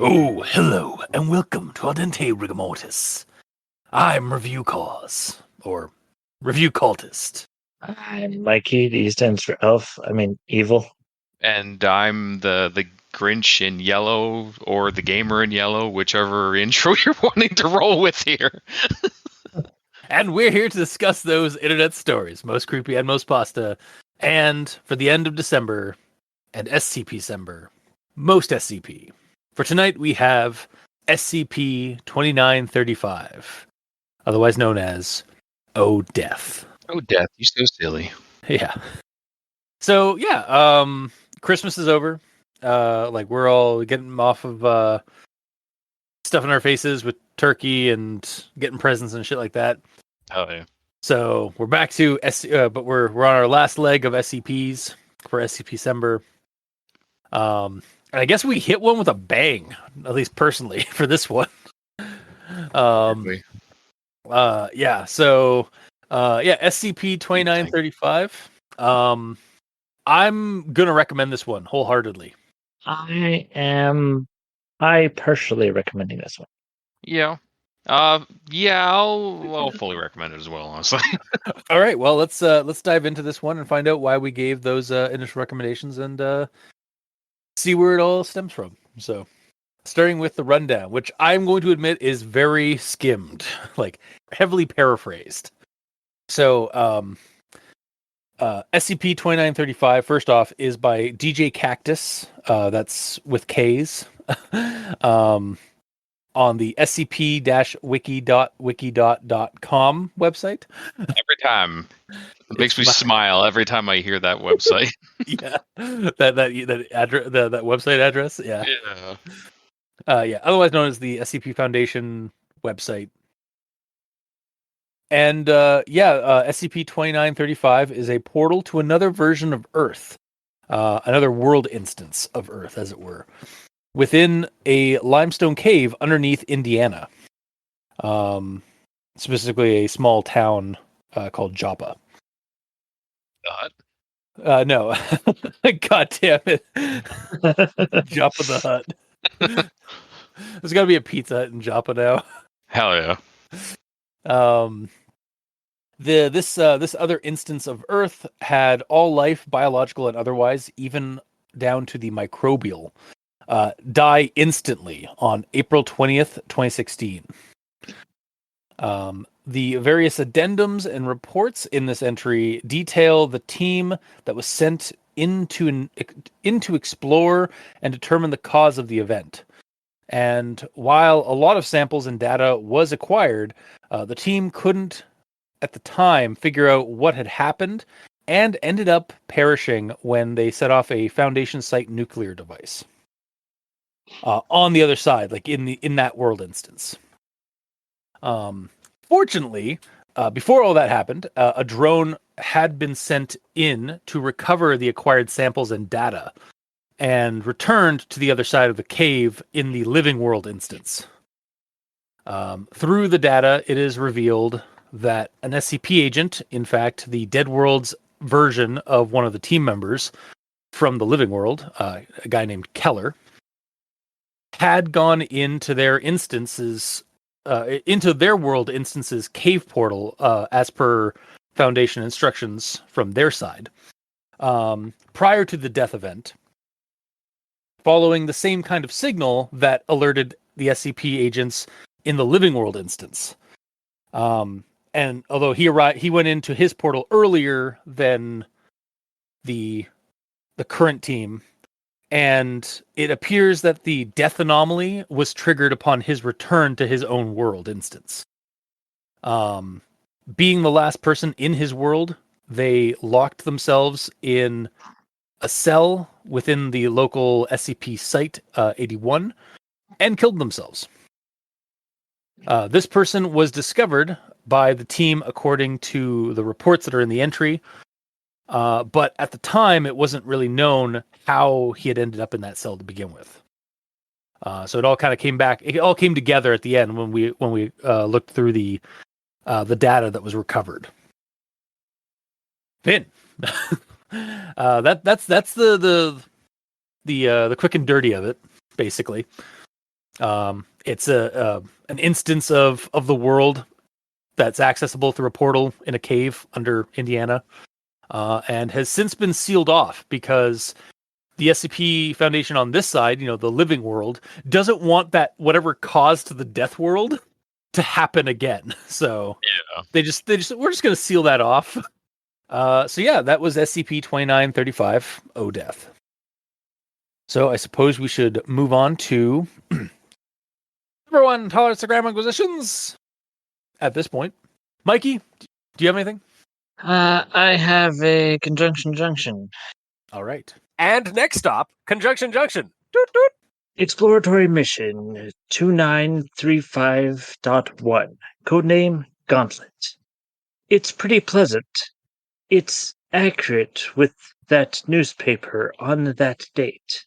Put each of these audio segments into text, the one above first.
Oh, hello, and welcome to Ardente Rigamortis. I'm Review Cause, or Review Cultist. I'm Mikey. D stands for elf. I mean evil. And I'm the Grinch in yellow, or the gamer in yellow, whichever intro you're wanting to roll with here. And we're here to discuss those internet stories, most creepy and most pasta, and for the end of December, and SCP-Cember, most SCP. For tonight, we have SCP-2935, otherwise known as Oh Death. Oh, Death, you're so silly. Yeah. So yeah, Christmas is over. We're all getting off of stuff in our faces with turkey and getting presents and shit like that. Oh yeah. So we're back to but we're on our last leg of SCPs for SCP-Cember. And I guess we hit one with a bang, at least personally for this one. Yeah. So SCP-2935. I'm gonna recommend this one wholeheartedly. I personally recommending this one. Yeah. I'll fully recommend it as well, honestly. All right, well let's dive into this one and find out why we gave those initial recommendations and see where it all stems from. So, starting with the rundown, which I'm going to admit is very skimmed, like heavily paraphrased. So, SCP-2935, first off, is by djkaktus. That's with K's. On the scp-wiki.com website. Every time. It makes me smile every time I hear that website. Yeah. That website address. Yeah. Yeah. Otherwise known as the SCP Foundation website. And SCP-2935 is a portal to another version of Earth, another world instance of Earth, as it were, within a limestone cave underneath Indiana, specifically a small town called Joppa. The Hut? No, God damn it, Joppa the Hut. There's got to be a Pizza Hut in Joppa now. Hell yeah. This other instance of Earth had all life, biological and otherwise, even down to the microbial, die instantly on April 20th, 2016. The various addendums and reports in this entry detail the team that was sent in to explore and determine the cause of the event. And while a lot of samples and data was acquired, the team couldn't, at the time, figure out what had happened and ended up perishing when they set off a Foundation site nuclear device. On the other side, like in that world instance. Fortunately, before all that happened, a drone had been sent in to recover the acquired samples and data and returned to the other side of the cave in the living world instance. Through the data, it is revealed that an SCP agent, in fact, the Dead World's version of one of the team members from the living world, a guy named Keller, had gone into their instances, into their world instances cave portal, as per Foundation instructions from their side, prior to the death event, following the same kind of signal that alerted the SCP agents in the living world instance. And although he went into his portal earlier than the current team, and it appears that the death anomaly was triggered upon his return to his own world instance. Being the last person in his world, they locked themselves in a cell within the local SCP Site 81 and killed themselves. This person was discovered by the team according to the reports that are in the entry, but at the time it wasn't really known how he had ended up in that cell to begin with. So it all kind of came back. It all came together at the end when we looked through the data that was recovered. Finn, that's the quick and dirty of it, basically. It's an instance of the world that's accessible through a portal in a cave under Indiana, and has since been sealed off because the SCP Foundation on this side, the living world, doesn't want that whatever caused the death world to happen again. So Yeah. we're just going to seal that off. So yeah, that was SCP-2935 O-Death. So I suppose we should move on to number one tolerance to grammar acquisitions. At this point, Mikey, do you have anything? I have a conjunction junction. All right. And next stop, Conjunction Junction. Doot doot. Exploratory mission 2935.1. Codename Gauntlet. It's pretty pleasant. It's accurate with that newspaper on that date.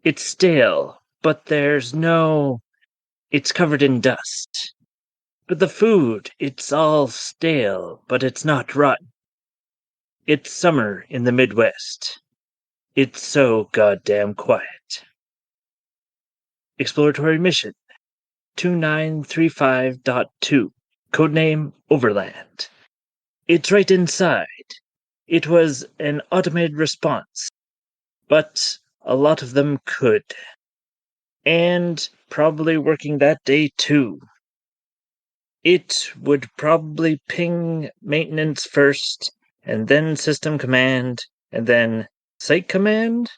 It's stale, but there's no... It's covered in dust. But the food, it's all stale, but it's not rotten. It's summer in the Midwest. It's so goddamn quiet. Exploratory mission 2935.2. Codename Overland. It's right inside. It was an automated response, but a lot of them could. And probably working that day too. It would probably ping maintenance first, and then system command, and then site command,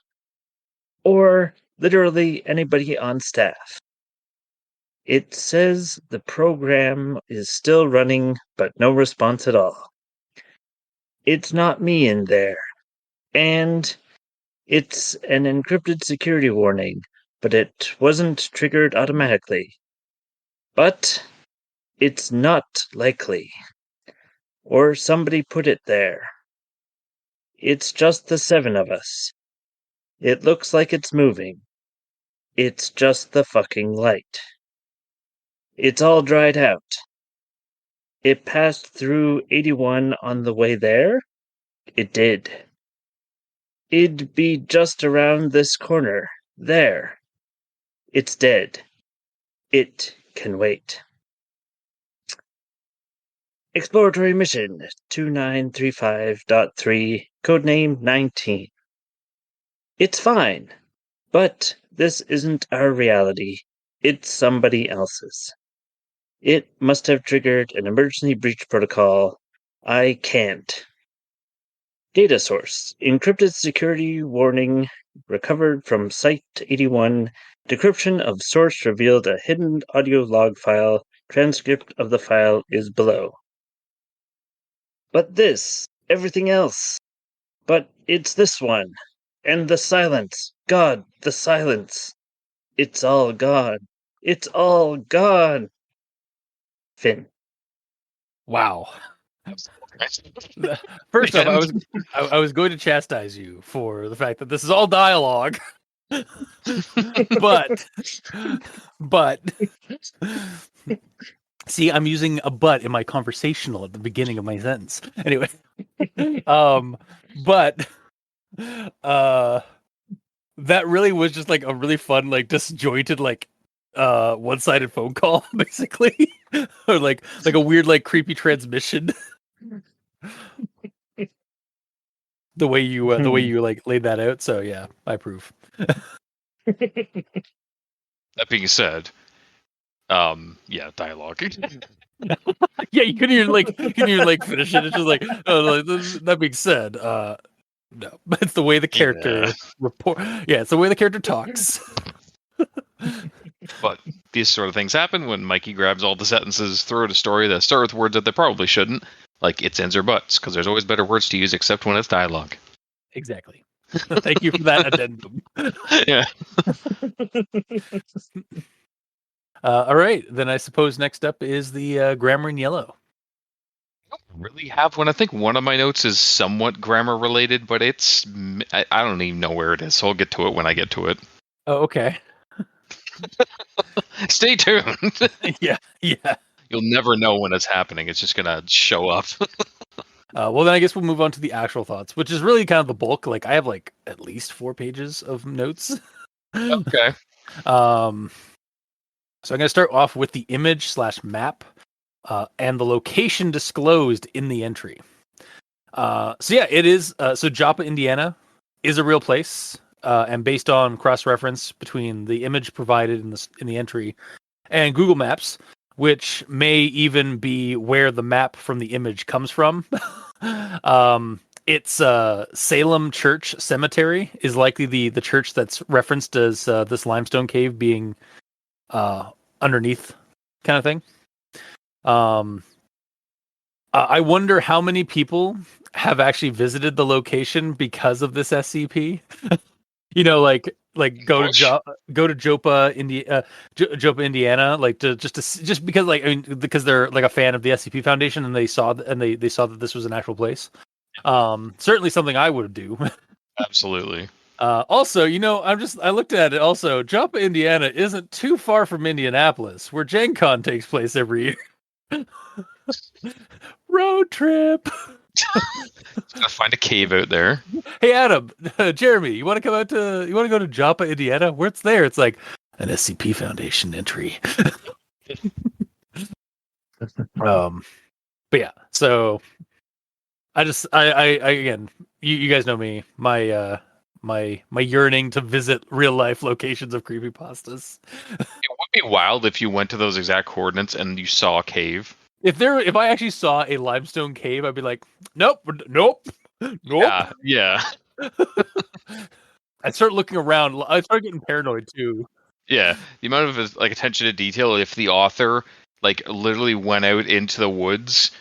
or literally anybody on staff. It says the program is still running, but no response at all. It's not me in there. And it's an encrypted security warning, but it wasn't triggered automatically. But it's not likely. Or somebody put it there. It's just the 7 of us. It looks like it's moving. It's just the fucking light. It's all dried out. It passed through 81 on the way there? It did. It'd be just around this corner. There. It's dead. It can wait. Exploratory mission 2935.3, codename 19. It's fine, but this isn't our reality. It's somebody else's. It must have triggered an emergency breach protocol. I can't. Data source. Encrypted security warning recovered from Site 81. Decryption of source revealed a hidden audio log file. Transcript of the file is below. But this, everything else. But it's this one. And the silence. God, the silence. It's all gone. It's all gone. Finn. Wow. First off, I was going to chastise you for the fact that this is all dialogue. but see, I'm using a but in my conversational at the beginning of my sentence. Anyway, but that really was just like a really fun, like disjointed, like one-sided phone call, basically, or like a weird, like creepy transmission. the way you like laid that out. So yeah, I approve. That being said, yeah, dialogue. Yeah, you couldn't even finish it. It's just like, that being said, no, but it's the way the character it's the way the character talks. But these sort of things happen when Mikey grabs all the sentences, throw out a story that start with words that they probably shouldn't, like its, ends, or buts, because there's always better words to use except when it's dialogue. Exactly. Thank you for that addendum. Yeah. All right, then I suppose next up is the grammar in yellow. I don't really have one. I think one of my notes is somewhat grammar related, but it's I don't even know where it is, so I'll get to it when I get to it. Oh, okay. Stay tuned. Yeah. You'll never know when it's happening. It's just gonna show up. Well, then I guess we'll move on to the actual thoughts, which is really kind of the bulk. Like I have like at least 4 pages of notes. Okay. So I'm going to start off with the image/map and the location disclosed in the entry. It is. So Joppa, Indiana, is a real place, and based on cross-reference between the image provided in the entry and Google Maps, which may even be where the map from the image comes from. It's Salem Church Cemetery is likely the church that's referenced as this limestone cave being underneath, kind of thing. I wonder how many people have actually visited the location because of this SCP. Go to Joppa, Joppa, Indiana, just because because they're like a fan of the SCP Foundation and they saw that this was an actual place. Certainly something I would do. Absolutely. Also, I looked at it. Also, Joppa, Indiana isn't too far from Indianapolis, where Gen Con takes place every year. Road trip. Gotta find a cave out there. Hey, Adam, Jeremy, you want to go to Joppa, Indiana? Where it's there? It's like an SCP Foundation entry. But yeah, so I again, you guys know me, my yearning to visit real life locations of creepypastas. It would be wild if you went to those exact coordinates and you saw a cave. If I actually saw a limestone cave, I'd be like, nope. Yeah. I'd start looking around. I'd start getting paranoid too. Yeah, the amount of attention to detail. If the author literally went out into the woods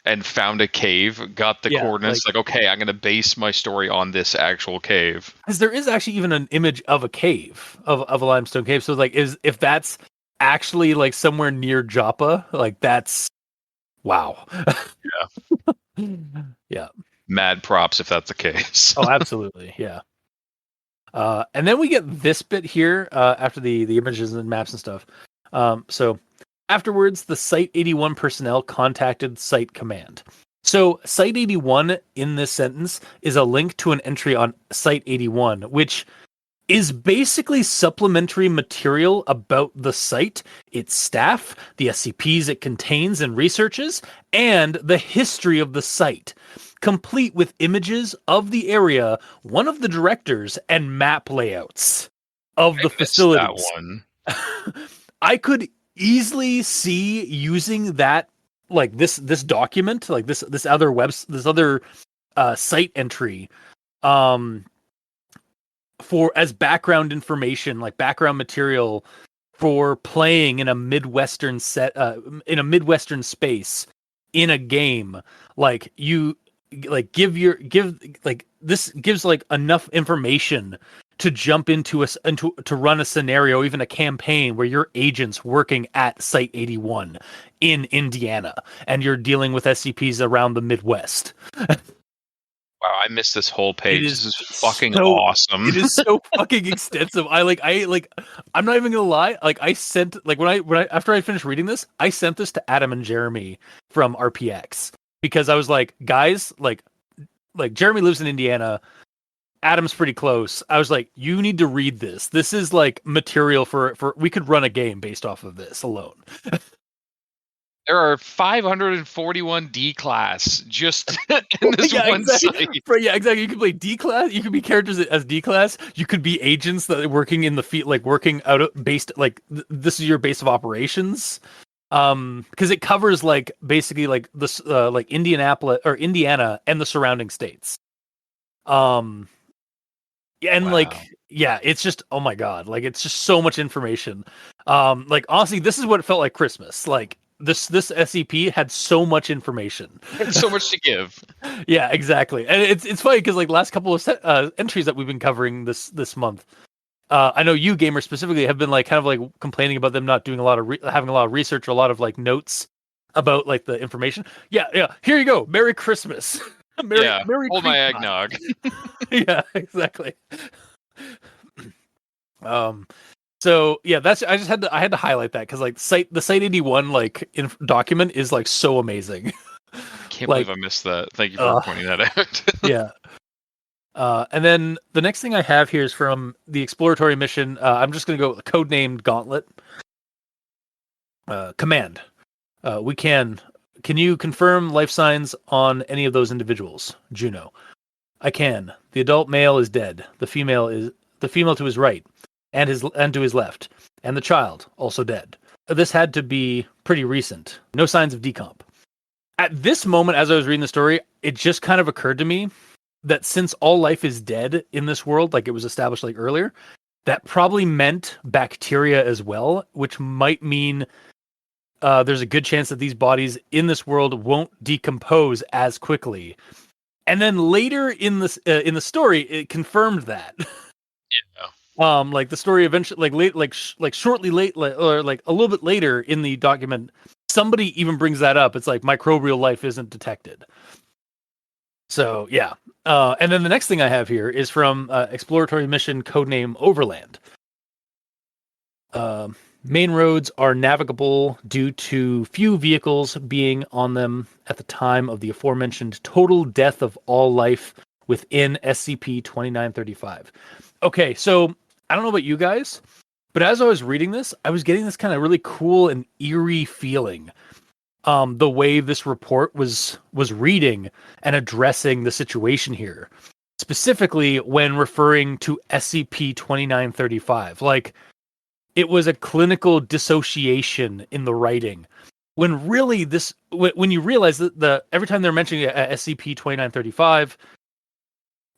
and found a cave, got the coordinates, okay, I'm gonna base my story on this actual cave. Because there is actually even an image of a cave, of a limestone cave. So if that's actually somewhere near Joppa, that's wow. Yeah. Yeah. Mad props if that's the case. Oh, absolutely. Yeah. And then we get this bit here after the images and maps and stuff. So afterwards, the Site 81 personnel contacted Site Command. So Site 81 in this sentence is a link to an entry on Site 81, which is basically supplementary material about the site, its staff, the SCPs it contains and researches, and the history of the site, complete with images of the area, one of the directors, and map layouts of the facilities. That one. I could easily see using that, this document, this other site entry, as background information, background material for playing in a Midwestern in a Midwestern space in a game. This gives enough information to jump into to run a scenario, even a campaign where you're agents working at Site 81 in Indiana and you're dealing with SCPs around the Midwest. Wow, I missed this whole page. This is fucking awesome. It is so fucking extensive. I'm not even gonna lie. I sent after I finished reading this, I sent this to Adam and Jeremy from RPX because I was like, guys, Jeremy lives in Indiana. Adam's pretty close. I was like, you need to read this. This is material for we could run a game based off of this alone. There are 541 D class just in this one site. Yeah, exactly. You can play D class. You can be characters as D class. You could be agents that are working in the field, working out of based. This is your base of operations. Because it covers basically this Indianapolis or Indiana and the surrounding states. And wow. It's just, oh my god, it's just so much information. Honestly, this is what it felt like Christmas. This SCP had so much information. So much to give. Yeah, exactly. And it's funny because last couple of entries that we've been covering this month, I know you gamers specifically have been complaining about them not doing a lot of having a lot of research or a lot of notes about the information. Yeah. Here you go. Merry Christmas. Merry hold my eggnog. Yeah, exactly. So yeah, I had to highlight that because the Site 81 document is so amazing. I can't believe I missed that. Thank you for pointing that out. Yeah. And then the next thing I have here is from the exploratory mission. I'm just going to go with codenamed Gauntlet. Command. Can you confirm life signs on any of those individuals? Juno. I can. The adult male is dead. The female to his right, and to his left, and the child also dead. This had to be pretty recent. No signs of decomp. At this moment, as I was reading the story, it just kind of occurred to me that since all life is dead in this world, like it was established like earlier, that probably meant bacteria as well, which might mean there's a good chance that these bodies in this world won't decompose as quickly. And then later in the story, it confirmed that. Yeah. Like the story eventually, shortly late, or like a little bit later in the document, somebody even brings that up. It's like microbial life isn't detected. So yeah. And then the next thing I have here is from exploratory mission codename Overland. Main roads are navigable due to few vehicles being on them at the time of the aforementioned total death of all life within SCP-2935. Okay, so I don't know about you guys, but as I was reading this, I was getting this kind of really cool and eerie feeling. The way this report was reading and addressing the situation here, specifically when referring to SCP-2935. Like, it was a clinical dissociation in the writing. When really when you realize that every time they're mentioning SCP-2935,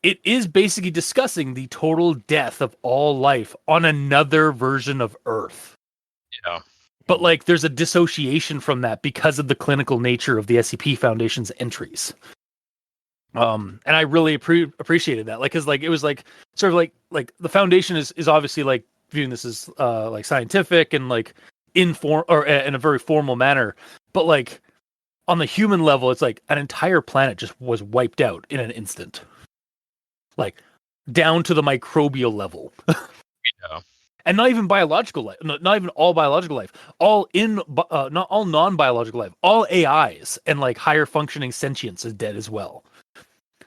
it is basically discussing the total death of all life on another version of Earth. Yeah. But like, there's a dissociation from that because of the clinical nature of the SCP Foundation's entries. And I really appreciated that. Like, cause like, it was like, sort of like the Foundation is obviously like viewing this as, like scientific and like in a very formal manner. But like on the human level, it's like an entire planet just was wiped out in an instant. Like down to the microbial level. Yeah. And not even biological life, not even all biological life, not all non-biological life, all AIs and like higher functioning sentience is dead as well.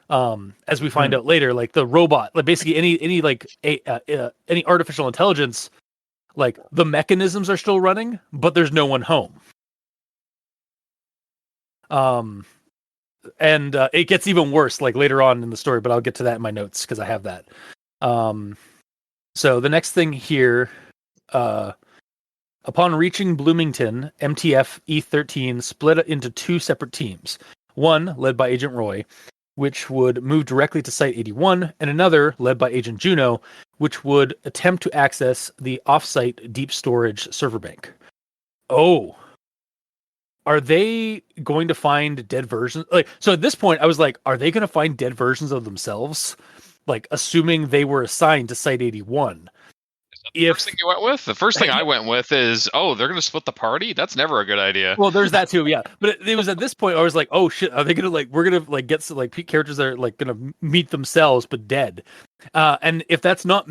As we find out later, like the robot, like basically any artificial intelligence, like the mechanisms are still running, but there's no one home. And it gets even worse like later on in the story, but I'll get to that in my notes because I have that. So the next thing here, upon reaching Bloomington, MTF E13 split into two separate teams. One, led by Agent Roy, which would move directly to Site 81, and another, led by Agent Juno, which would attempt to access the off-site deep storage server bank. Oh. Are they going to find dead versions? Like, so at this point, I was like, are they going to find dead versions of themselves? Like, assuming they were assigned to Site 81. The first thing you went with? The first thing I went with is, they're going to split the party? That's never a good idea. Well, there's that too, yeah. But it was at this point I was like, oh shit, are they going to we're going to get some characters that are like going to meet themselves but dead. And if that's not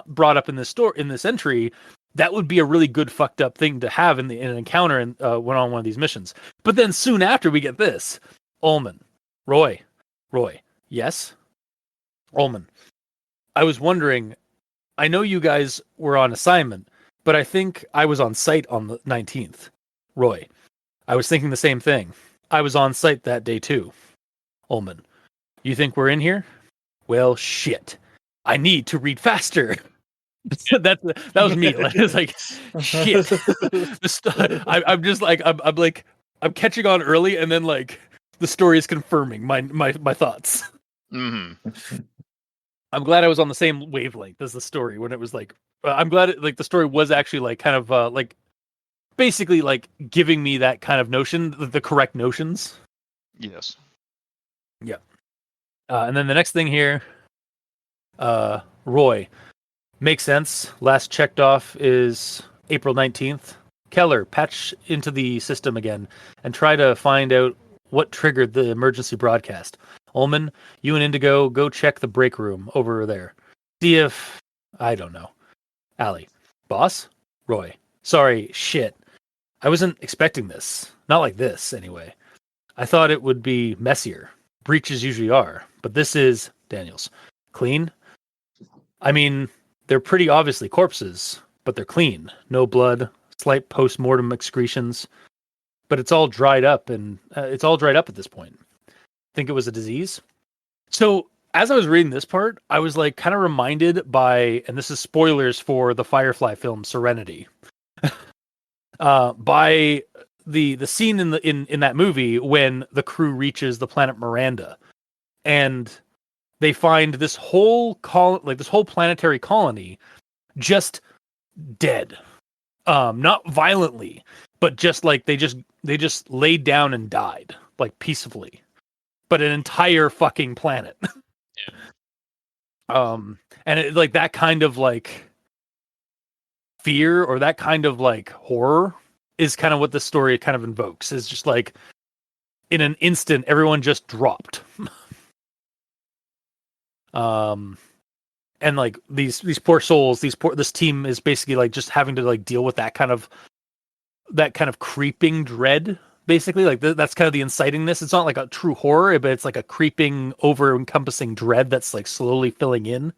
brought up in this entry, that would be a really good fucked up thing to have in an encounter and when on one of these missions. But then soon after we get this, Ullman, Roy, yes. Ullman, I was wondering, I know you guys were on assignment, but I think I was on site on the 19th. Roy, I was thinking the same thing. I was on site that day too. Ullman, you think we're in here? Well, shit. I need to read faster. that was me. It's like, shit. I'm just like, I'm catching on early, and then like the story is confirming my thoughts. Mm-hmm. I'm glad I was on the same wavelength as the story when it was like, I'm glad the story was actually like kind of like basically like giving me that kind of notion, the correct notions. Yes. Yeah. And then the next thing here, Roy, makes sense. Last checked off is April 19th. Keller, patch into the system again and try to find out what triggered the emergency broadcast. Ullman, you and Indigo go check the break room over there. See if... I don't know. Allie. Boss? Roy. Sorry, shit. I wasn't expecting this. Not like this, anyway. I thought it would be messier. Breaches usually are. But this is... Daniels. Clean? I mean, they're pretty obviously corpses, but they're clean. No blood, slight post-mortem excretions, but it's all dried up, and it's all dried up at this point. Think it was a disease? So as I was reading this part, I was like kind of reminded by, and this is spoilers for the Firefly film Serenity, by the scene in that movie when the crew reaches the planet Miranda, and they find this whole planetary colony just dead, not violently, but just like they just laid down and died like peacefully, but an entire fucking planet. Yeah. And it, like that kind of like fear or that kind of like horror is kind of what the story kind of invokes. Is just like in an instant, everyone just dropped. And like these poor souls, this team is basically like just having to like deal with that kind of creeping dread. Basically, like that's kind of the incitingness. It's not like a true horror, but it's like a creeping, over-encompassing dread that's like slowly filling in.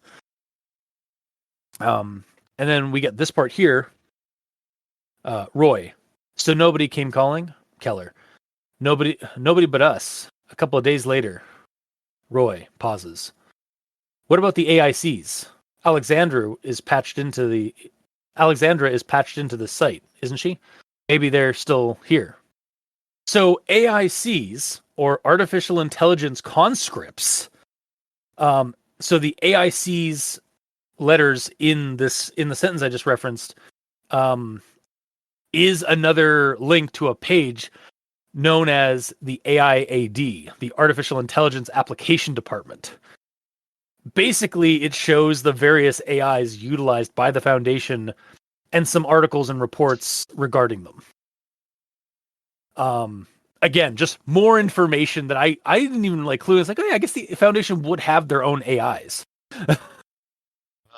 And then we get this part here. Roy. So nobody came calling? Keller. Nobody but us. A couple of days later. Roy pauses. What about the AICs? Alexandra is patched into the site, isn't she? Maybe they're still here. So AICs, or artificial intelligence conscripts. So the AICs letters in the sentence I just referenced, is another link to a page known as the AIAD, the Artificial Intelligence Application Department. Basically, it shows the various AIs utilized by the Foundation and some articles and reports regarding them. Again, just more information that I didn't even like clue. It's like, oh yeah, I guess the Foundation would have their own AIs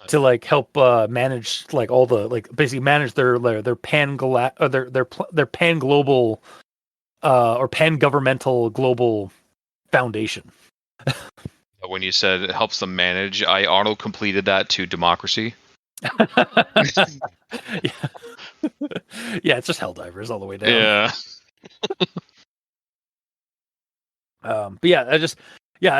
to like help manage like all the like basically manage their pan global or pan governmental global foundation. When you said it helps them manage, I auto completed that to democracy. Yeah, it's just Helldivers all the way down. Yeah. But yeah, I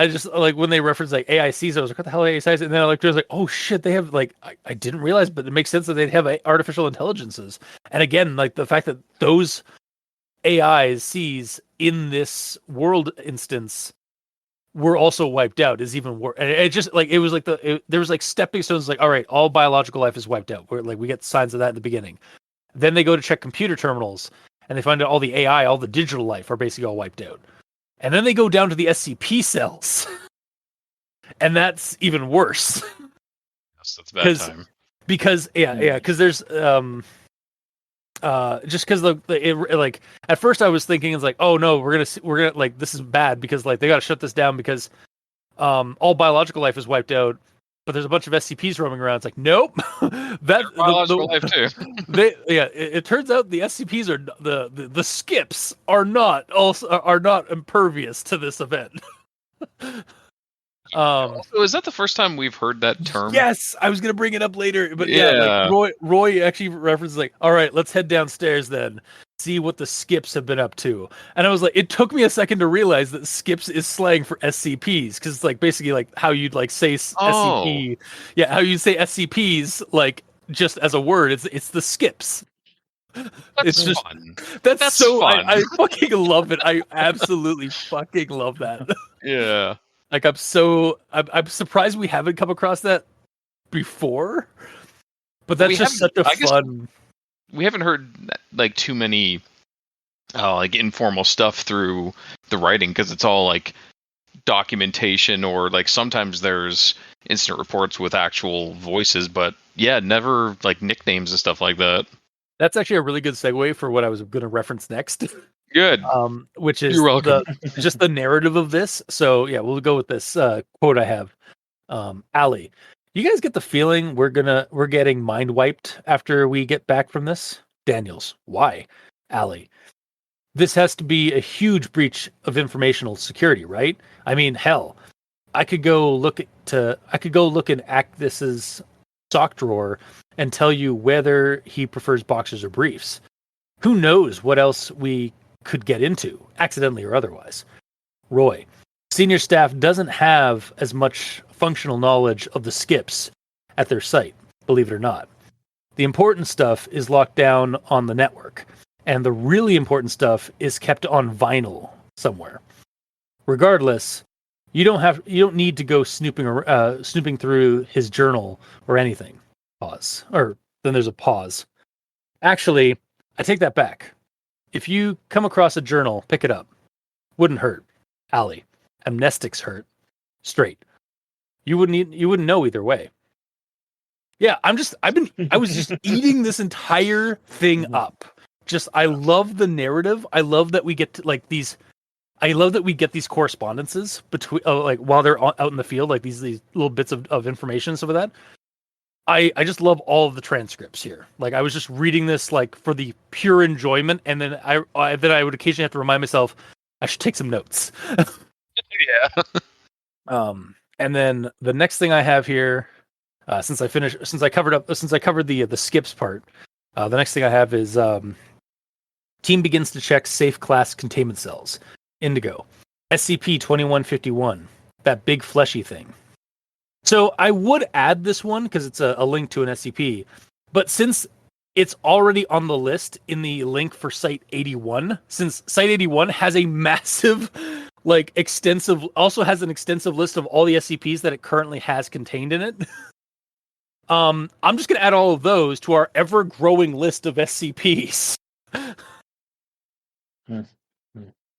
just like when they reference like AICs, I was like, what the hell are AICs? And then I was like, oh shit, they have like I didn't realize, but it makes sense that they'd have artificial intelligences. And again, like the fact that those AICs in this world instance were also wiped out is even worse. And it just like it was like there was like stepping stones, like all right, all biological life is wiped out. Where like we get signs of that in the beginning. Then they go to check computer terminals and they find out all the AI, all the digital life are basically all wiped out. And then they go down to the SCP cells. And that's even worse. Yes, that's a bad time. Because because there's just because like at first I was thinking it's like, oh no, we're gonna like this is bad because like they gotta shut this down because all biological life is wiped out, but there's a bunch of SCPs roaming around. It's like, nope. That biological life too. It turns out the SCPs are the skips are not impervious to this event. Also, is that the first time we've heard that term? Yes, I was gonna bring it up later, but yeah, like Roy actually references like, all right, let's head downstairs then, see what the skips have been up to. And I was like, it took me a second to realize that skips is slang for SCPs because it's like basically like how you'd like say SCP, how you say SCPs like just as a word. It's the skips. It's just fun. That's so fun. I fucking love it. I absolutely fucking love that. Yeah. Like I'm surprised we haven't come across that before, but that's just such a fun. We haven't heard like too many, like informal stuff through the writing because it's all like documentation or like sometimes there's incident reports with actual voices, but yeah, never like nicknames and stuff like that. That's actually a really good segue for what I was going to reference next. Good. Which is You're welcome. Just the narrative of this. So yeah, we'll go with this quote I have. Allie, you guys get the feeling we're getting mind wiped after we get back from this? Daniels, why? Allie, this has to be a huge breach of informational security, right? I mean, hell, I could go look and act this as sock drawer and tell you whether he prefers boxers or briefs. Who knows what else we could get into, accidentally or otherwise. Roy, senior staff doesn't have as much functional knowledge of the skips at their site, believe it or not. The important stuff is locked down on the network, and the really important stuff is kept on vinyl somewhere. Regardless, you don't need to go snooping through his journal or anything. Pause. Or then there's a pause. Actually, I take that back. If you come across a journal, pick it up. Wouldn't hurt. Allie. Amnestics hurt. Straight. You wouldn't know either way. Yeah, I was just eating this entire thing up. I love the narrative. I love that we get to these correspondences between while they're out in the field, like these little bits of information, some of that. I just love all of the transcripts here. Like, I was just reading this like for the pure enjoyment, and then I would occasionally have to remind myself I should take some notes. Yeah. And then the next thing I have here, since I covered the skips part, the next thing I have is team begins to check safe class containment cells. Indigo, SCP-2951, that big fleshy thing. So I would add this one because it's a link to an SCP, but since it's already on the list in the link for Site 81, since Site 81 has a massive, also has an extensive list of all the SCPs that it currently has contained in it. I'm just going to add all of those to our ever-growing list of SCPs.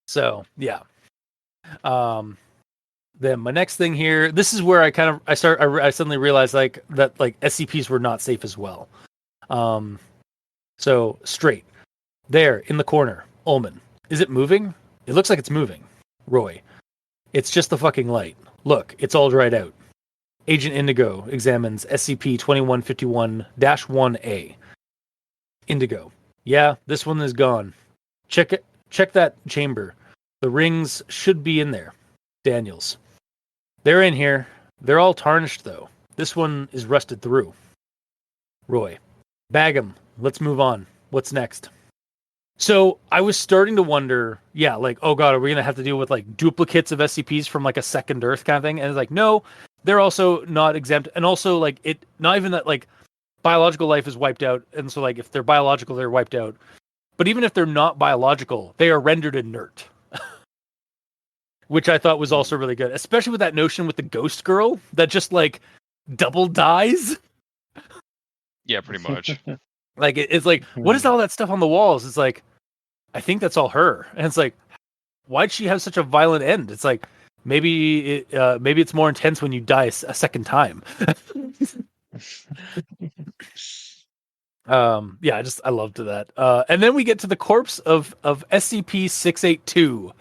So, yeah. Then my next thing here, this is where I suddenly realized that SCPs were not safe as well. So straight there in the corner, Ullman. Is it moving? It looks like it's moving. Roy, it's just the fucking light. Look, it's all dried out. Agent Indigo examines SCP-2151-1A. Indigo, yeah, this one is gone. Check that chamber. The rings should be in there. Daniels, they're in here. They're all tarnished, though. This one is rusted through. Roy, bag 'em. Let's move on. What's next? So I was starting to wonder, oh god, are we going to have to deal with duplicates of SCPs from a second Earth kind of thing? And it's no, they're also not exempt. And also not even that biological life is wiped out. And so if they're biological, they're wiped out. But even if they're not biological, they are rendered inert. Which I thought was also really good, especially with that notion with the ghost girl that just double dies. Yeah, pretty much. It's what is all that stuff on the walls? It's I think that's all her, and it's why'd she have such a violent end? It's maybe it's more intense when you die a second time. I loved that. And then we get to the corpse of SCP-682.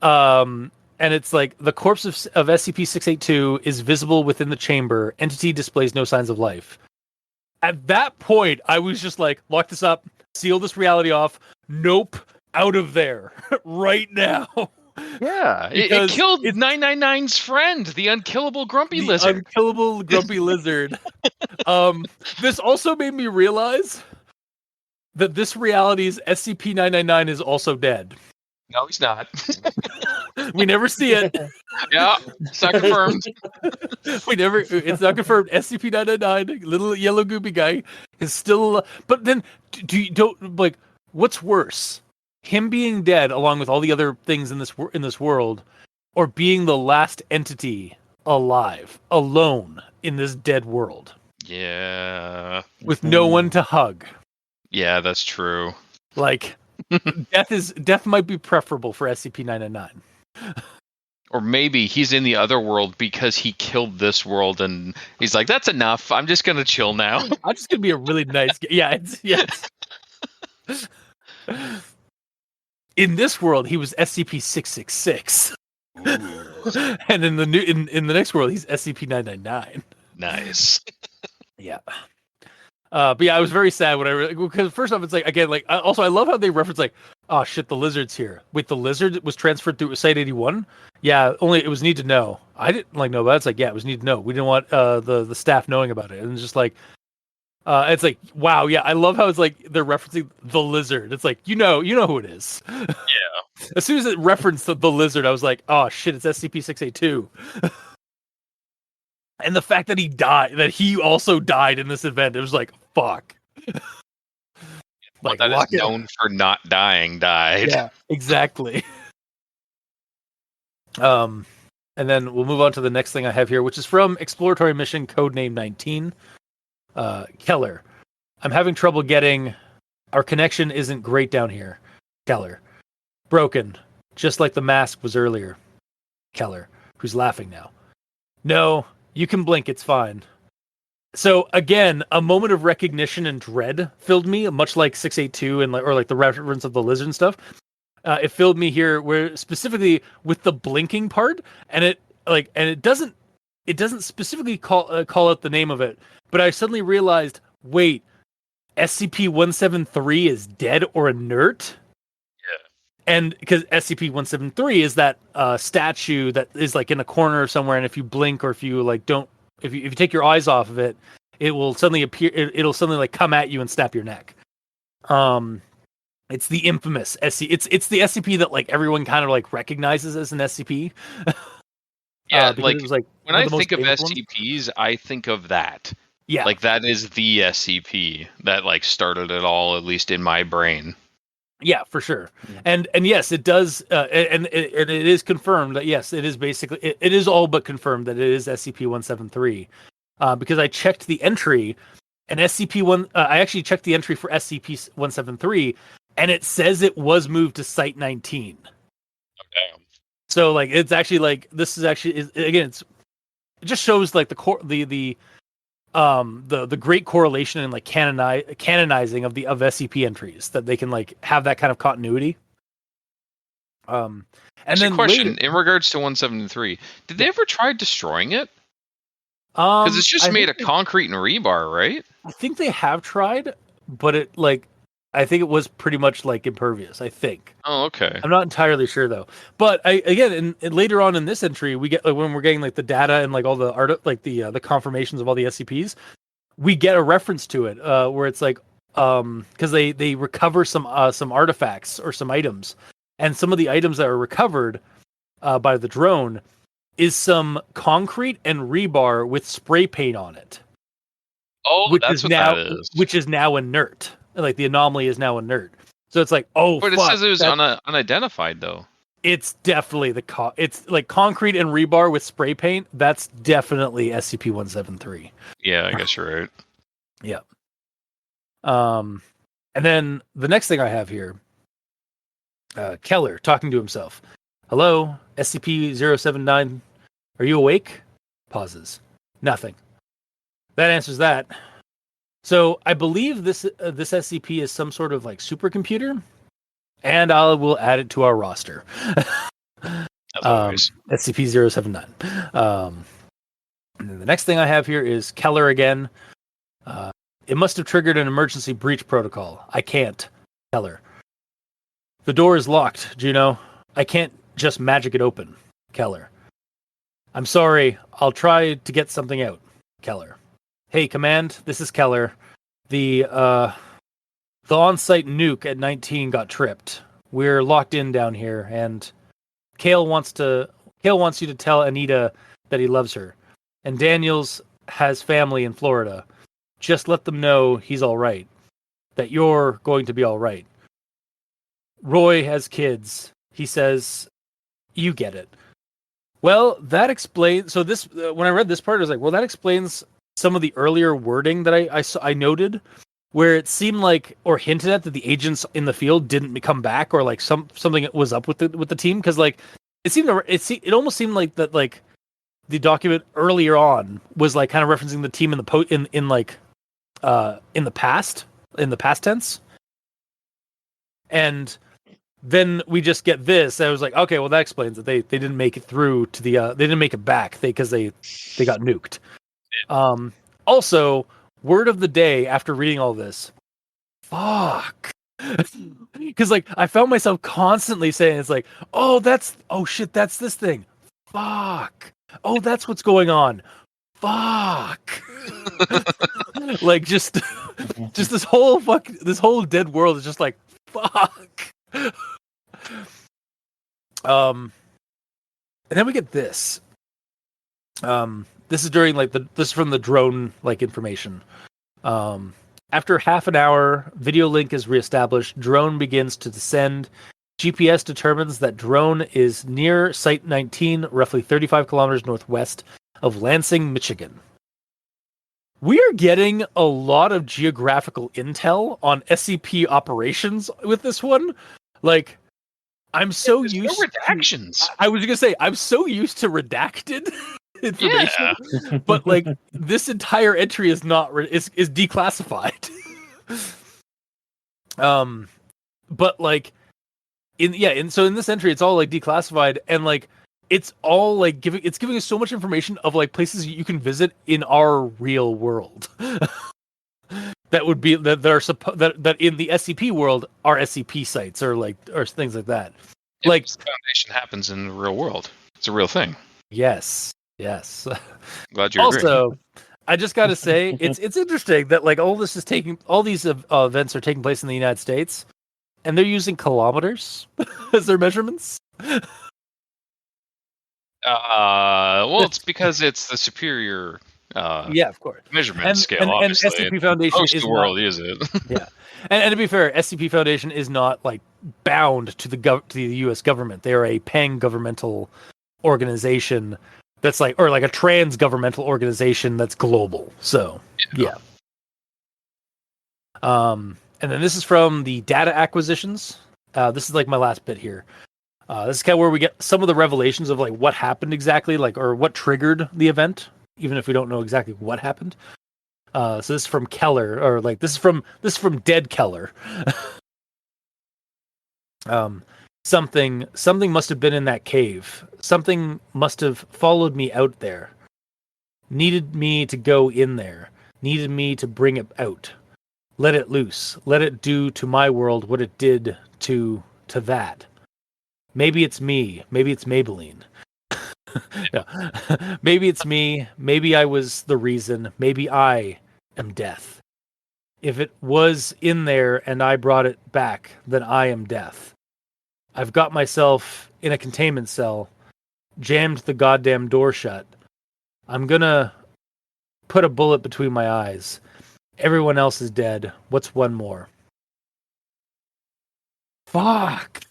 And it's the corpse of SCP-682 is visible within the chamber. Entity displays no signs of life. At that point, I was just lock this up, seal this reality off. Nope, out of there right now. Yeah, it killed 999's friend, the unkillable grumpy lizard. Unkillable grumpy lizard. This also made me realize that this reality's SCP-999 is also dead. No, he's not. We never see it. Yeah, it's not confirmed. It's not confirmed. SCP-999, little yellow goopy guy, is still. But then, what's worse? Him being dead, along with all the other things in this world, or being the last entity alive, alone in this dead world? Yeah. With no one to hug. Yeah, that's true. Death might be preferable for SCP-999. Or maybe he's in the other world because he killed this world and he's that's enough. I'm just going to chill now. I'm just going to be a really nice guy. Yeah, yes. In this world, he was SCP-666. And in the next world, he's SCP-999. Nice. Yeah. But yeah, I was very sad when because first off, it's also I love how they reference oh shit, the lizard's here. Wait, the lizard was transferred through Site 81? Yeah, only it was need to know. I didn't like know, but it's like, yeah, it was need to know. We didn't want the staff knowing about it. And it's just like it's like, wow, yeah, I love how it's like they're referencing the lizard. It's like, you know who it is. Yeah. As soon as it referenced the lizard, I was like, oh shit, it's SCP-682. And the fact that he also died in this event, it was like, fuck. Like, that is known for not dying died. Yeah, exactly. And then we'll move on to the next thing I have here, which is from Exploratory Mission Codename 19. Keller, I'm having trouble getting... Our connection isn't great down here. Keller. Broken, just like the mask was earlier. Keller, who's laughing now. No, you can blink, it's fine. So again, a moment of recognition and dread filled me, much like 682 and or like the reference of the lizard and stuff. It filled me here, where specifically with the blinking part, and it doesn't specifically call out the name of it, but I suddenly realized, wait, SCP-173 is dead or inert. And because SCP-173 is that statue that is like in a corner somewhere, and if you blink or if you like don't, if you take your eyes off of it, it will suddenly appear. It'll suddenly like come at you and snap your neck. It's the infamous SCP. It's the SCP that like everyone kind of like recognizes as an SCP. Yeah, like it was, like, when I think of SCPs, I think of that. Yeah, like that is the SCP that like started it all, at least in my brain. Yeah, for sure. And yes, it does. And it is confirmed that yes, it is basically it is all but confirmed that it is SCP-173. Because I checked the entry, and SCP-1. I actually checked the entry for SCP-173, and it says it was moved to Site 19. Okay. So like it's actually like this is actually again it just shows like the great correlation and like canonizing of SCP entries, that they can like have that kind of continuity. And then question in regards to 173, did they ever try destroying it? Because it's just made of concrete and rebar, right? I think they have tried, but it like I think it was pretty much like impervious. I think. Oh, okay. I'm not entirely sure though. But and later on in this entry, we get like when we're getting like the data and like all the art, like the confirmations of all the SCPs, we get a reference to it where it's like because they recover some artifacts or some items, and some of the items that are recovered by the drone is some concrete and rebar with spray paint on it. Oh, that's what that is. Which is now inert. Like the anomaly is now inert. So it's like, oh, but fuck, it says it was unidentified though. It's definitely it's like concrete and rebar with spray paint. That's definitely SCP-173. Yeah, I guess you're right. Yeah. And then the next thing I have here, Keller talking to himself. Hello, SCP-079. Are you awake? Pauses. Nothing. That answers that. So I believe this SCP is some sort of like supercomputer, and I will add it to our roster. SCP-079. And then the next thing I have here is Keller again. It must have triggered an emergency breach protocol. I can't. Keller. The door is locked, Juno. I can't just magic it open. Keller. I'm sorry. I'll try to get something out. Keller. Hey, Command. This is Keller. The on-site nuke at 19 got tripped. We're locked in down here, and Kale wants you to tell Anita that he loves her. And Daniels has family in Florida. Just let them know he's all right. That you're going to be all right. Roy has kids. He says, you get it. Well, that explains... So this, when I read this part, I was like, well, that explains some of the earlier wording that I noted, where it seemed like, or hinted at, that the agents in the field didn't come back, or like something was up with the team. Because like, it almost seemed like that, like the document earlier on was like kind of referencing the team in the past tense. And then we just get this. I was like, okay, well that explains it. They didn't make it through to the they didn't make it back because they got nuked. Also, word of the day after reading all this, fuck. Because like I found myself constantly saying, it's like, oh shit, that's this thing. fuck. Oh, that's what's going on. Fuck. Like just this whole dead world is just like fuck. And then we get this. This is during like this is from the drone like information. After half an hour, video link is reestablished. Drone begins to descend. GPS determines that drone is near Site 19, roughly 35 kilometers northwest of Lansing, Michigan. We are getting a lot of geographical intel on SCP operations with this one. Like, I'm so used to redactions. I was gonna say I'm so used to redacted information, but like this entire entry is not is declassified. But like so in this entry it's all like declassified, and like it's all like giving us so much information of like places you can visit in our real world. That would be that in the SCP world are SCP sites or things like that. Like the Foundation happens in the real world. It's a real thing. Yes. Glad you agree. Also, I just got to say it's interesting that like all these events are taking place in the United States, and they're using kilometers as their measurements. Well, it's because it's the superior. Yeah, of course. Measurement scale, obviously. And SCP Foundation most is of the world use it. Yeah, and to be fair, SCP Foundation is not like bound to the U.S. government. They are a pan-governmental organization that's like, or like a trans-governmental organization that's global. So yeah. And then this is from the data acquisitions. This is like my last bit here. This is kind of where we get some of the revelations of like what happened exactly, like, or what triggered the event, even if we don't know exactly what happened. So this is from Keller, or like this is from Dead Keller. Something must have been in that cave. Something must have followed me out there. Needed me to go in there. Needed me to bring it out. Let it loose. Let it do to my world what it did to that. Maybe it's me. Maybe it's Maybelline. Yeah. Maybe it's me. Maybe I was the reason. Maybe I am death. If it was in there and I brought it back, then I am death. I've got myself in a containment cell, jammed the goddamn door shut. I'm gonna put a bullet between my eyes. Everyone else is dead. What's one more? Fuck.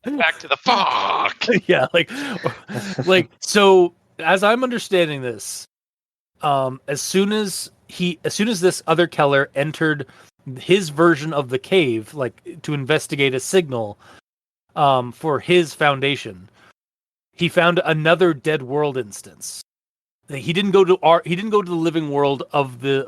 Back to the fuck. Yeah, like so as I'm understanding this, as soon as this other Keller entered his version of the cave, like to investigate a signal for his foundation, he found another dead world instance. He didn't go to the living world of the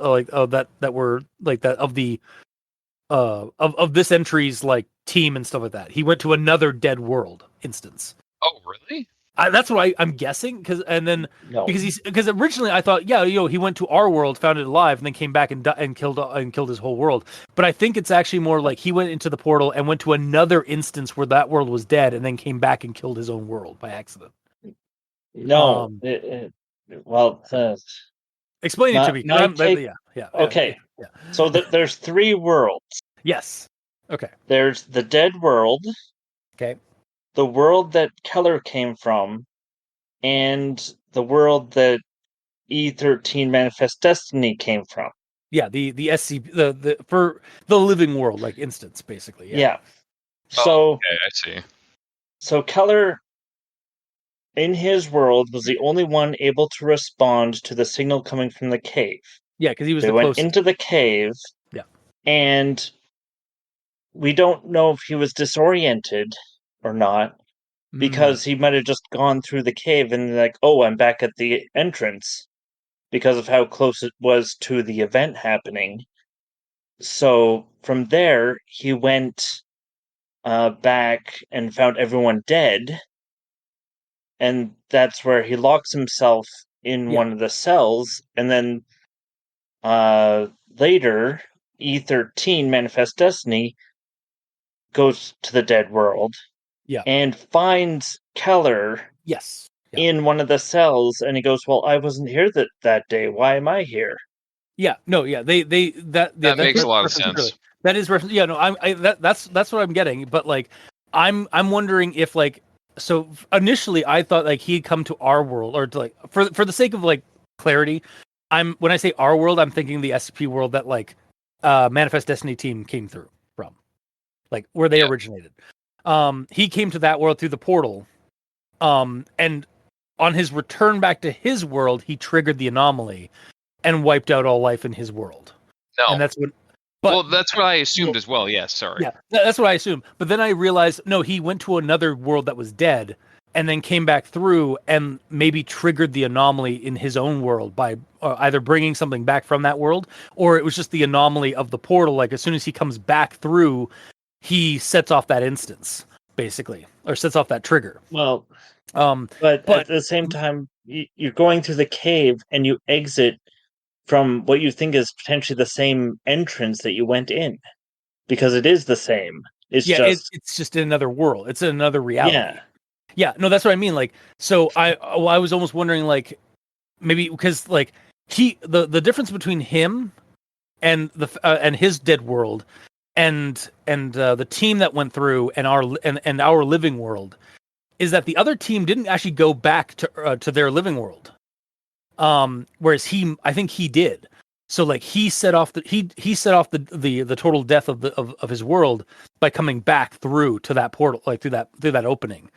of this entry's like team and stuff like that. He went to another dead world instance. Oh, really? That's what I'm guessing, because originally I thought, he went to our world, found it alive, and then came back and killed his whole world. But I think it's actually more like he went into the portal and went to another instance where that world was dead, and then came back and killed his own world by accident. No, explain it to me. Okay. Yeah. So there's three worlds. Yes. Okay. There's the dead world. Okay. The world that Keller came from, and the world that E13 Manifest Destiny came from. Yeah, the SCP, the for the living world like instance, basically. Yeah. So okay, I see. So Keller, in his world, was the only one able to respond to the signal coming from the cave. Yeah, because he was they the went closest. into the cave. Yeah. And we don't know if he was disoriented or not, because he might have just gone through the cave and like, oh, I'm back at the entrance, because of how close it was to the event happening. So from there, he went back and found everyone dead. And that's where he locks himself in one of the cells. And then later, E13 Manifest Destiny goes to the dead world. Yeah. And finds Keller. Yes. in one of the cells, and he goes, "Well, I wasn't here that day. Why am I here?" Yeah, no, yeah, that makes a lot of sense. Really. That is reference. Yeah, no, that's what I'm getting. But like, I'm wondering if like, so initially I thought like he'd come to our world, or to like for the sake of like clarity, when I say our world, I'm thinking the SCP world that like Manifest Destiny team came through from, like where they originated. He came to that world through the portal, and on his return back to his world, he triggered the anomaly and wiped out all life in his world. No, and that's what. Well, that's what I assumed as well. Yes, sorry. Yeah, that's what I assumed. But then I realized, no, he went to another world that was dead, and then came back through and maybe triggered the anomaly in his own world by either bringing something back from that world, or it was just the anomaly of the portal. Like as soon as he comes back through, he sets off that instance, basically, or sets off that trigger. Well, but at the same time, you're going through the cave and you exit from what you think is potentially the same entrance that you went in, because it is the same. It's just in another world. It's in another reality. Yeah. No, that's what I mean. Like, so I was almost wondering, like, maybe because like the difference between him and and his dead world and the team that went through and our living world is that the other team didn't actually go back to their living world. Whereas I think he did. So like he set off the total death of his world by coming back through to that portal, like through that opening.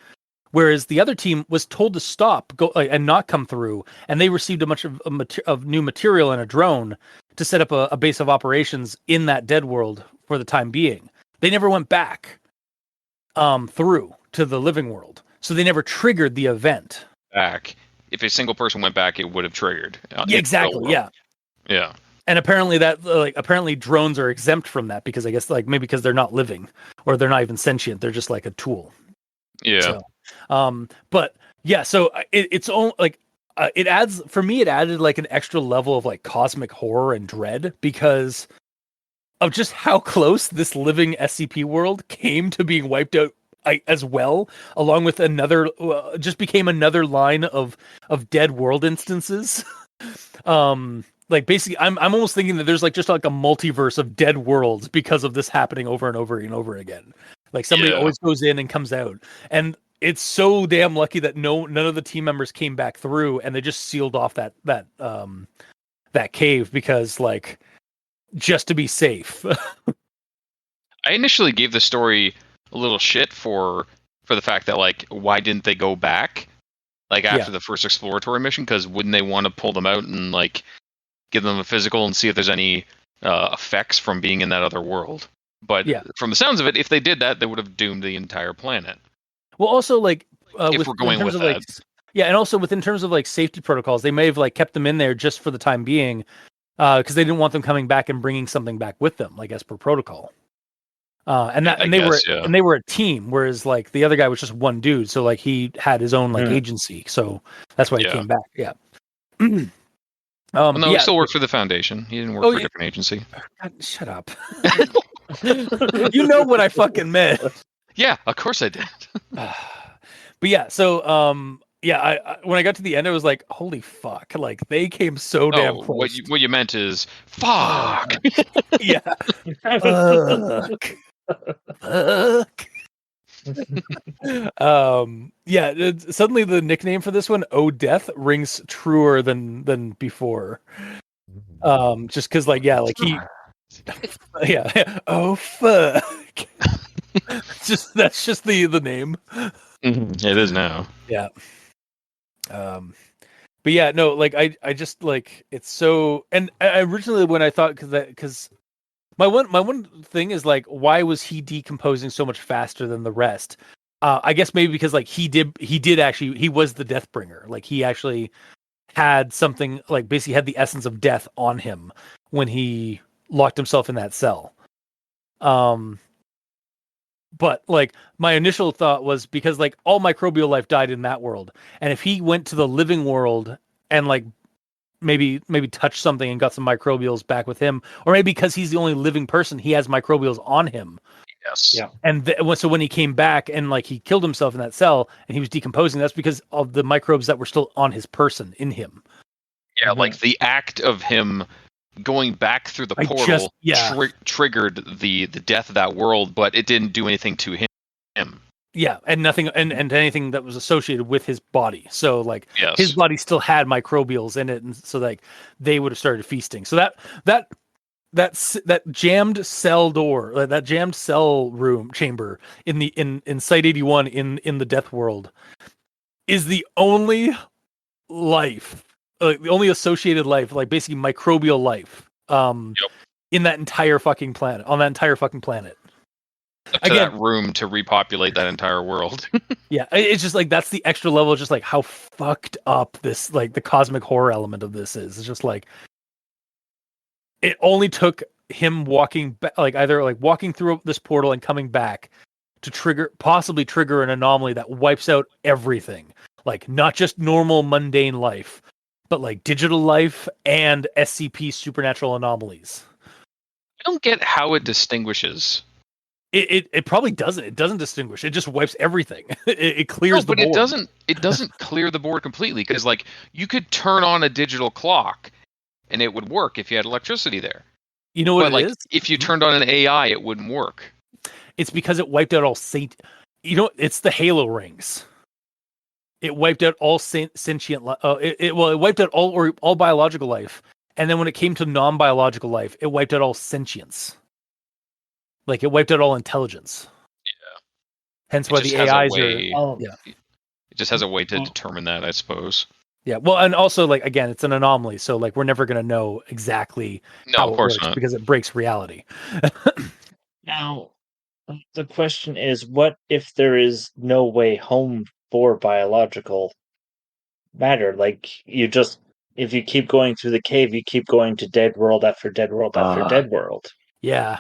Whereas the other team was told to stop, and not come through, and they received a bunch of new material and a drone to set up a base of operations in that dead world for the time being. They never went back through to the living world, so they never triggered the event. Back. If a single person went back, it would have triggered. Yeah, exactly. Yeah. Yeah. And apparently drones are exempt from that because I guess like maybe because they're not living or they're not even sentient. They're just like a tool. Yeah. So, but yeah, so it's all like it added like an extra level of like cosmic horror and dread because of just how close this living SCP world came to being wiped out as well, along with another, just became another line of dead world instances. Like basically, I'm almost thinking that there's like just like a multiverse of dead worlds because of this happening over and over and over again. Like somebody always goes in and comes out, and it's so damn lucky that none of the team members came back through, and they just sealed off that cave because like just to be safe. I initially gave the story a little shit for the fact that like why didn't they go back like after the first exploratory mission, because wouldn't they want to pull them out and like give them a physical and see if there's any effects from being in that other world? But from the sounds of it, if they did that, they would have doomed the entire planet. Well, also like if we're going with that. Like, yeah, and also in terms of like safety protocols, they may have like kept them in there just for the time being because they didn't want them coming back and bringing something back with them, like as per protocol. And they were a team, whereas like the other guy was just one dude, so like he had his own like agency, so that's why he came back. Yeah. He still worked for the Foundation. He didn't work for a different agency. God, shut up. You know what I fucking meant. Yeah, of course I did. But yeah, so I when I got to the end, I was like, "Holy fuck!" Like they came so damn close. What you meant is fuck. Yeah. Fuck. Fuck. Suddenly the nickname for this one, "Oh Death," rings truer than before. Just because like he, oh fuck. That's just the name. It is now. Yeah. But yeah, no, like I just like it's so, and I originally when I thought because my one thing is like, why was he decomposing so much faster than the rest? I guess maybe because like he was the Deathbringer. Like he actually had something, like basically had the essence of death on him when he locked himself in that cell. But like my initial thought was because like all microbial life died in that world, and if he went to the living world and like maybe touched something and got some microbials back with him, or maybe because he's the only living person, he has microbials on him. Yes. Yeah. And so when he came back and like he killed himself in that cell and he was decomposing, that's because of the microbes that were still on his person, in him. Yeah, like the act of him going back through the portal triggered the death of that world, but it didn't do anything to him. Yeah, and nothing, and anything that was associated with his body. So like his body still had microbials in it, and so like they would have started feasting. So that jammed cell door, that jammed cell room chamber in Site 81 in the Death World is the only life, the only associated life, like basically microbial life, in that entire fucking planet, on that entire fucking planet. To that room to repopulate that entire world. Yeah, it's just like that's the extra level, just like how fucked up this, like the cosmic horror element of this is. It's just like it only took him walking back, like either like walking through this portal and coming back to possibly trigger an anomaly that wipes out everything, like not just normal mundane life, but like digital life and SCP supernatural anomalies. I don't get how it distinguishes. It probably doesn't. It doesn't distinguish. It just wipes everything. It clears the board. But it doesn't clear the board completely, because like you could turn on a digital clock and it would work if you had electricity there. You know what it is? If you turned on an AI, it wouldn't work. It's because it wiped out all it's the Halo rings. It wiped out all sentient it wiped out all biological life. And then when it came to non-biological life, it wiped out all sentience. Like it wiped out all intelligence. Yeah. Hence why the AIs are. It just has a way to determine that, I suppose. Yeah. Well, and also like again, it's an anomaly, so like we're never gonna know exactly how it works because it breaks reality. Now, the question is, what if there is no way home for biological matter? Like if you keep going through the cave, you keep going to dead world after dead world after dead world. Yeah.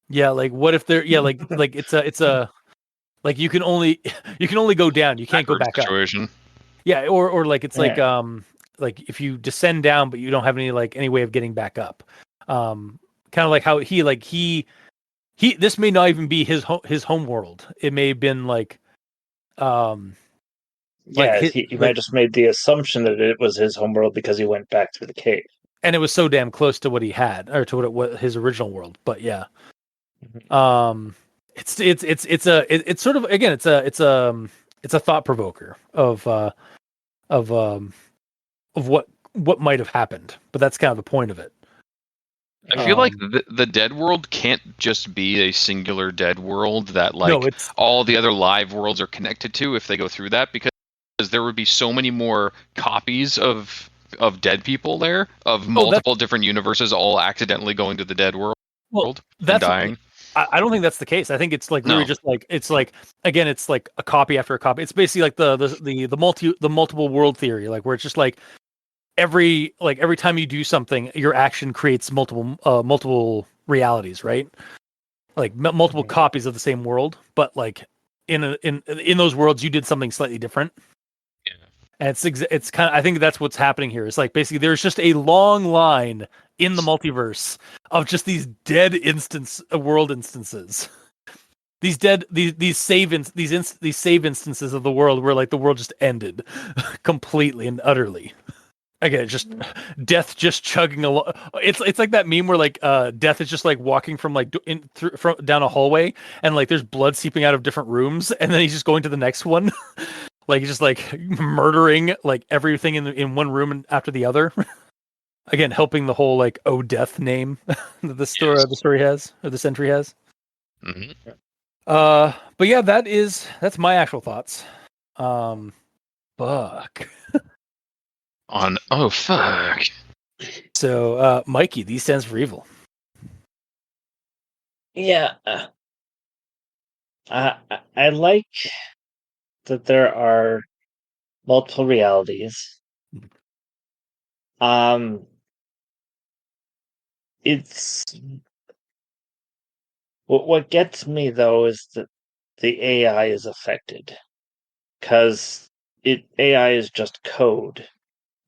Yeah, like what if there? Yeah, like it's a like you can only go down. You can't go back situation. Up. Yeah, or like it's like if you descend down, but you don't have any way of getting back up. Kind of like how he this may not even be his home world. It may have been like he might have just made the assumption that it was his homeworld because he went back through the cave, and it was so damn close to what he had, or to what his original world. But yeah, it's sort of, again, it's a thought provoker of what might have happened. But that's kind of the point of it. I feel like the dead world can't just be a singular dead world that all the other live worlds are connected to if they go through that, because there would be so many more copies of dead people there, of multiple different universes all accidentally going to the dead world and dying. I don't think that's the case. I think it's like really just like it's like, again, it's like a copy after a copy. It's basically like the multiple world theory, like where it's just like every time you do something, your action creates multiple realities, right? Like multiple copies of the same world, but like in those worlds you did something slightly different. Yeah. And it's kind of, I think that's what's happening here. It's like basically there's just a long line in the multiverse of just these dead world instances. These save instances of the world where like the world just ended completely and utterly. Again, just death just chugging along. It's like that meme where like death is just like walking from like down a hallway, and like there's blood seeping out of different rooms, and then he's just going to the next one. Like he's just like murdering like everything in one room and after the other. Again, helping the whole like death name that the story has, or this entry has. Mm-hmm. But yeah, that's my actual thoughts. Fuck. Fuck. So, Mikey, these stands for evil. Yeah. I like that there are multiple realities. It's what gets me though is that the AI is affected, because AI is just code,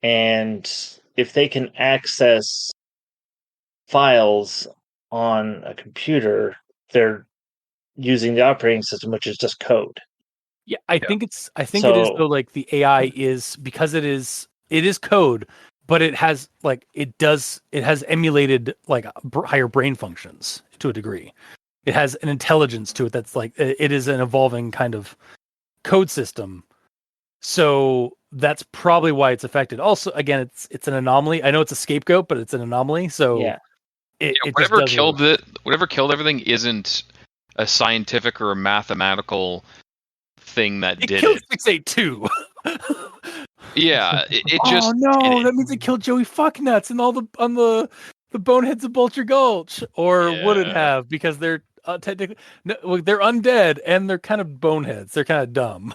and if they can access files on a computer, they're using the operating system, which is just code. Yeah, I think it is though. Like the AI is, because it is code, but it has emulated like higher brain functions to a degree. It has an intelligence to it that's like, it is an evolving kind of code system. So that's probably why it's affected. Also, again, it's an anomaly. I know it's a scapegoat, but it's an anomaly. So yeah, whatever killed everything isn't a scientific or a mathematical thing that did killed it. 682. Yeah, it just. Oh no, that means it killed Joey Fucknuts and all the boneheads of Bulcher Gulch, or would it have? Because they're technically they're undead and they're kind of boneheads. They're kind of dumb.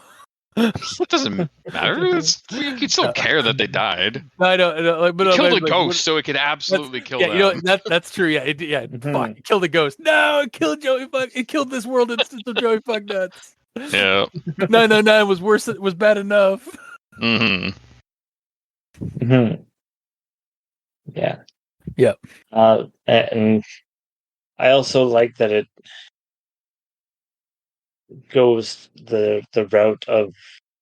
It doesn't matter. You can still care that they died. I know, but it killed a ghost, so it could absolutely kill them. You know, that's true. Yeah, fuck, it killed a ghost. No, it killed Joey Fuck. It killed this world instance of Joey Fucknuts. Yeah, 999 was worse. It was bad enough. Mm-hmm. Mm-hmm. Yeah. Yep. And I also like that it goes the route of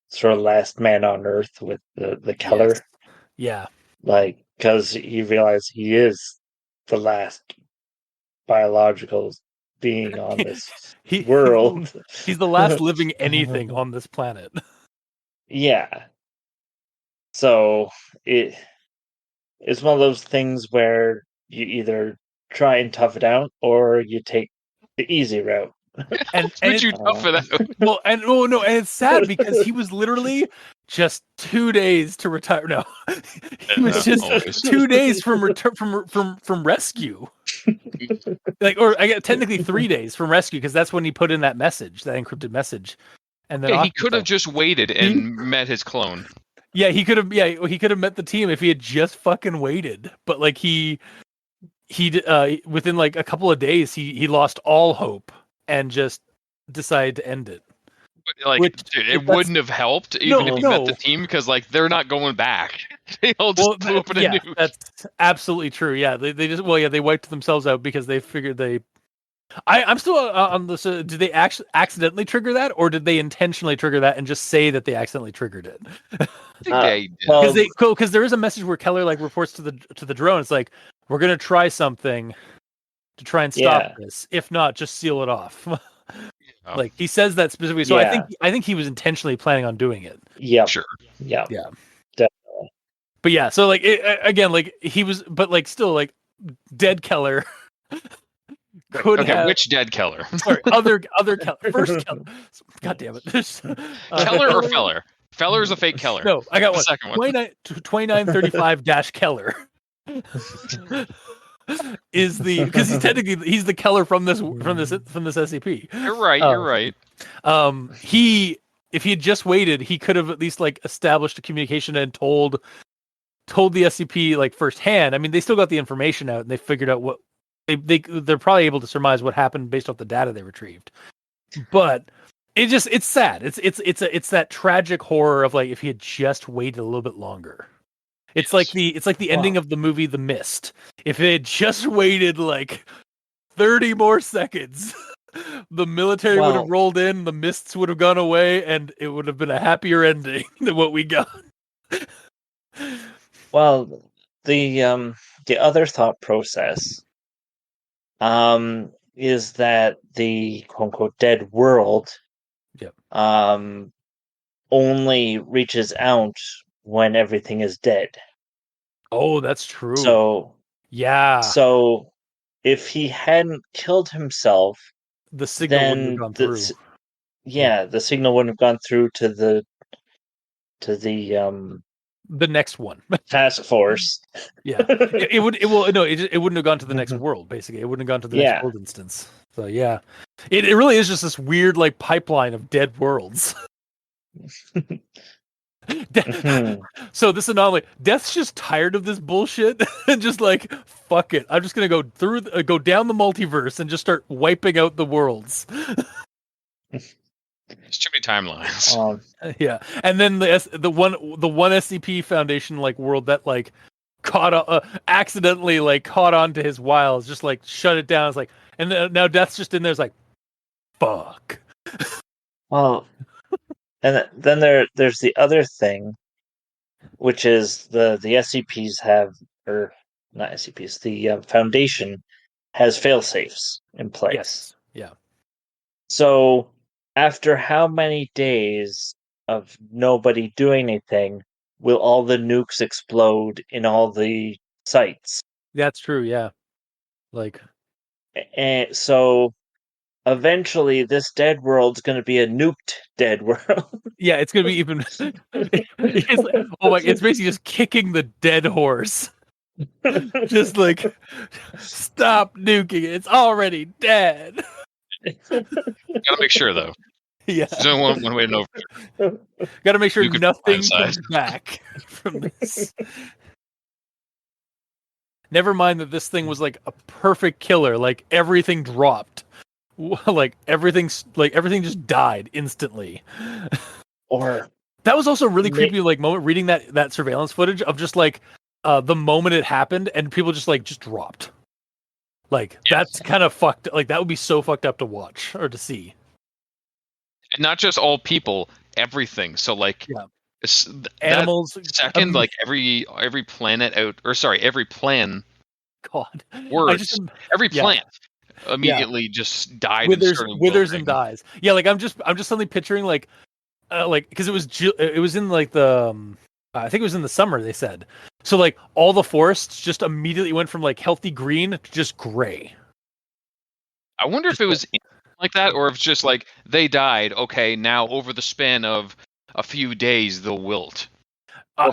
sort of last man on Earth with the Keller. Yes. Yeah. Like, because you realize he is the last biological being on this world. He's the last living anything on this planet. Yeah. So it's one of those things where you either try and tough it out or you take the easy route. And you tough it out. Well, and it's sad because he was literally just 2 days to retire. No, he was just 2 days from return from rescue. Like, or I guess technically 3 days from rescue, because that's when he put in that message, that encrypted message. And then he could have just waited and met his clone. Yeah, he could have. Yeah, he could have met the team if he had just fucking waited. But like he within like a couple of days, he lost all hope and just decided to end it. But like, dude, it wouldn't have helped even if he met the team, because like they're not going back. They all just blew up in a nuke. That's absolutely true. Yeah, they just they wiped themselves out because they figured I'm still on this. Did they actually accidentally trigger that, or did they intentionally trigger that and just say that they accidentally triggered it? Because there is a message where Keller like reports to the drone. It's like, we're gonna try something to try and stop this. If not, just seal it off. Like he says that specifically. So I think he was intentionally planning on doing it. Yeah, sure. Yeah, definitely. But yeah, so like again, like he was, but like still like dead Keller. Which dead Keller? Sorry, other Keller. First Keller. God damn it. Keller or Feller? Feller is a fake Keller. No, I got one. Second one. 2935-Keller. Is because he's the Keller from this SCP. You're right. If he had just waited, he could have at least like established a communication and told the SCP like firsthand. I mean, they still got the information out and they figured out what they're probably able to surmise what happened based off the data they retrieved. But it's sad. It's that tragic horror of like, if he had just waited a little bit longer. It's like the ending of the movie The Mist. If it had just waited like 30 more seconds, the military would have rolled in, the mists would have gone away, and it would have been a happier ending than what we got. Well, the other thought process is that the quote unquote dead world only reaches out when everything is dead. Oh, that's true. So yeah. So if he hadn't killed himself, the signal wouldn't have gone through. The signal wouldn't have gone through to the next one. Task force. Yeah. It wouldn't have gone to the next world, basically. It wouldn't have gone to the next world instance. So yeah. It really is just this weird like pipeline of dead worlds. So this anomaly, Death's just tired of this bullshit and just like, fuck it, I'm just gonna go down the multiverse and just start wiping out the worlds. There's too many timelines. Yeah, and then the one SCP Foundation like world that like accidentally like caught onto his wiles, just like shut it down. It's like, and now Death's just in there. It's like, fuck. Well, and then there's the other thing, which is the SCPs have, or not SCPs, the Foundation has failsafes in place. Yes. Yeah. So after how many days of nobody doing anything will all the nukes explode in all the sites? That's true. Yeah. Like, And so eventually this dead world's going to be a nuked dead world. yeah, it's gonna be even. It's like, oh my! It's basically just kicking the dead horse. Just like, stop nuking it. It's already dead. Gotta make sure though. Yeah. There's only one way to know. Gotta make sure You could nothing find comes back from this. Never mind that this thing was like a perfect killer. Like everything dropped. Like everything just died instantly. Or that was also a really creepy like moment reading that surveillance footage of just like the moment it happened and people just dropped. Like that's kind of fucked. Like that would be so fucked up to watch or to see. And not just all people, everything. So like animals. Second, like every planet every plan. God. Words. Every plant immediately just died. Withers and dies. Yeah, like I'm just suddenly picturing like because it was in like the I think it was in the summer they said. So like all the forests just immediately went from like healthy green to just gray. I wonder if it was like that or if it's just like they died. Okay, now over the span of a few days they'll wilt.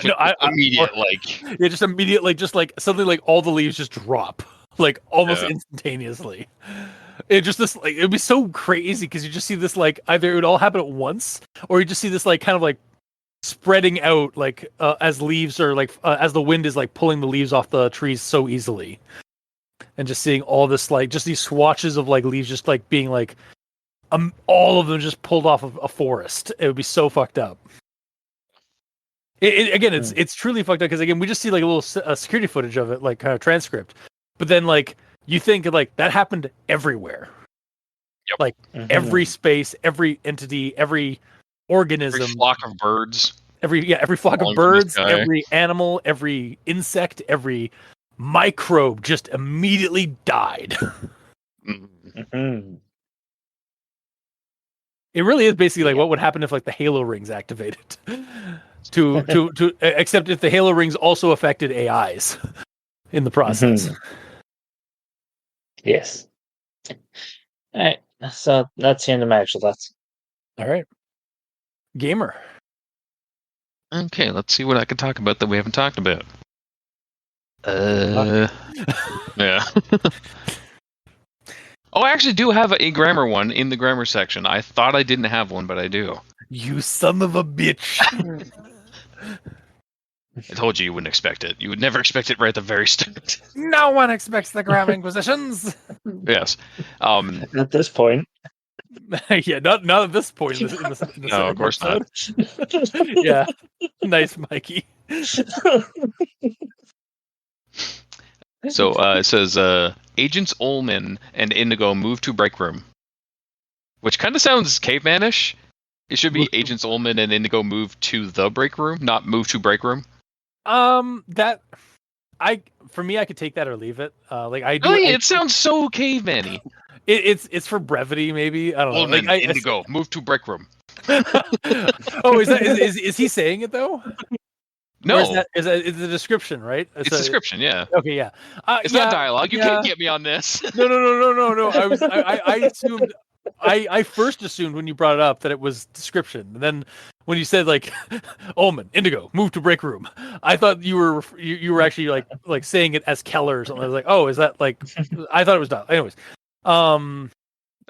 Just immediately, just like suddenly, like all the leaves just drop, like almost instantaneously. It'd be so crazy because you just see this like either it would all happen at once, or you just see this like kind of like spreading out, like as leaves or like as the wind is like pulling the leaves off the trees so easily, and just seeing all this like just these swatches of like leaves just like being like all of them just pulled off of a forest. It would be so fucked up. It's truly fucked up because again we just see like a little security footage of it, like kind of transcript, but then like you think like that happened everywhere, like every space, every entity, every organism, every flock of birds, every flock of birds, every animal, every insect, every microbe just immediately died. It really is basically like what would happen if like the Halo rings activated. To except if the Halo rings also affected AIs in the process. Yes. All right. So that's the end of my actual thoughts. All right. Gamer. Okay, let's see what I can talk about that we haven't talked about. Yeah. Oh, I actually do have a grammar one in the grammar section. I thought I didn't have one, but I do. You son of a bitch. I told you you wouldn't expect it. You would never expect it right at the very start. No one expects the grammar inquisitions. Yes. At this point. Yeah, not at this point. No, of course not. Yeah. Nice, Mikey. So it says, Agents Ullman and Indigo move to break room. Which kind of sounds cavemanish. It should be Agents Ullman and Indigo move to the break room, not move to break room. For me, I could take that or leave it. Like I do. Really? It sounds so caveman-y. It's for brevity, maybe. I don't know. Ullman, like, Indigo, move to break room. Oh, is he saying it though? No, is the description, right? It's description, yeah. Okay, yeah. It's not dialogue. You can't get me on this. No. I assumed. I first assumed when you brought it up that it was description, and then when you said like, Ullman, Indigo, move to break room, I thought you were actually like saying it as Keller or something. I was like, oh, is that like? I thought it was dialogue. Anyways, I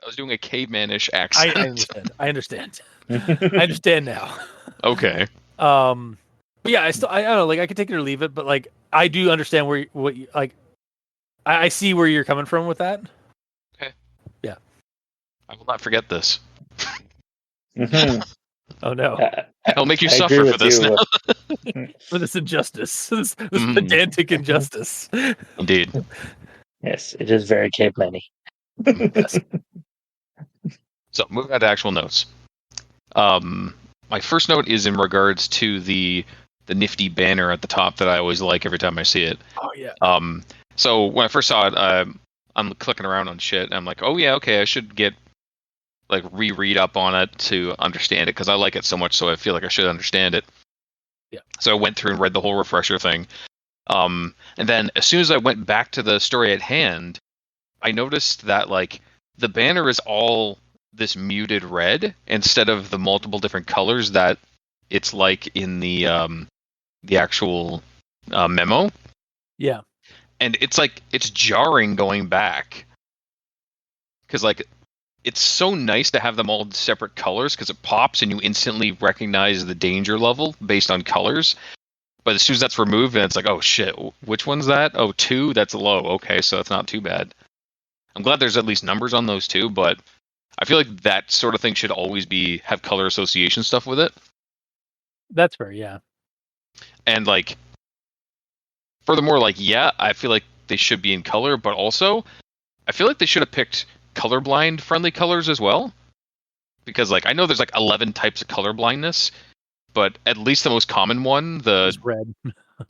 was doing a cavemanish accent. I understand. I understand now. Okay. But yeah, I don't know. Like I could take it or leave it, but like I do understand I see where you're coming from with that. Okay. Yeah. I will not forget this. Oh no! I'll make you suffer for this now. for this injustice, this pedantic injustice. Indeed. Yes, it is very caveman-y. Yes. So, moving on to actual notes. My first note is in regards to the nifty banner at the top that I always like every time I see it. Oh yeah. So when I first saw it, I'm clicking around on shit, and I'm like, oh yeah, okay, I should get reread up on it to understand it because I like it so much, so I feel like I should understand it. Yeah. So I went through and read the whole refresher thing. And then as soon as I went back to the story at hand, I noticed that the banner is all this muted red instead of the multiple different colors that it's like in the actual memo. Yeah. And it's jarring going back because it's so nice to have them all separate colors because it pops and you instantly recognize the danger level based on colors. But as soon as that's removed, and it's like, oh shit, which one's that? Oh, 2, that's low. Okay, so it's not too bad. I'm glad there's at least numbers on those too, but I feel like that sort of thing should always have color association stuff with it. That's fair, yeah. And furthermore, I feel like they should be in color, but also I feel like they should have picked colorblind friendly colors as well. Because I know there's 11 types of colorblindness, but at least the most common one, the red.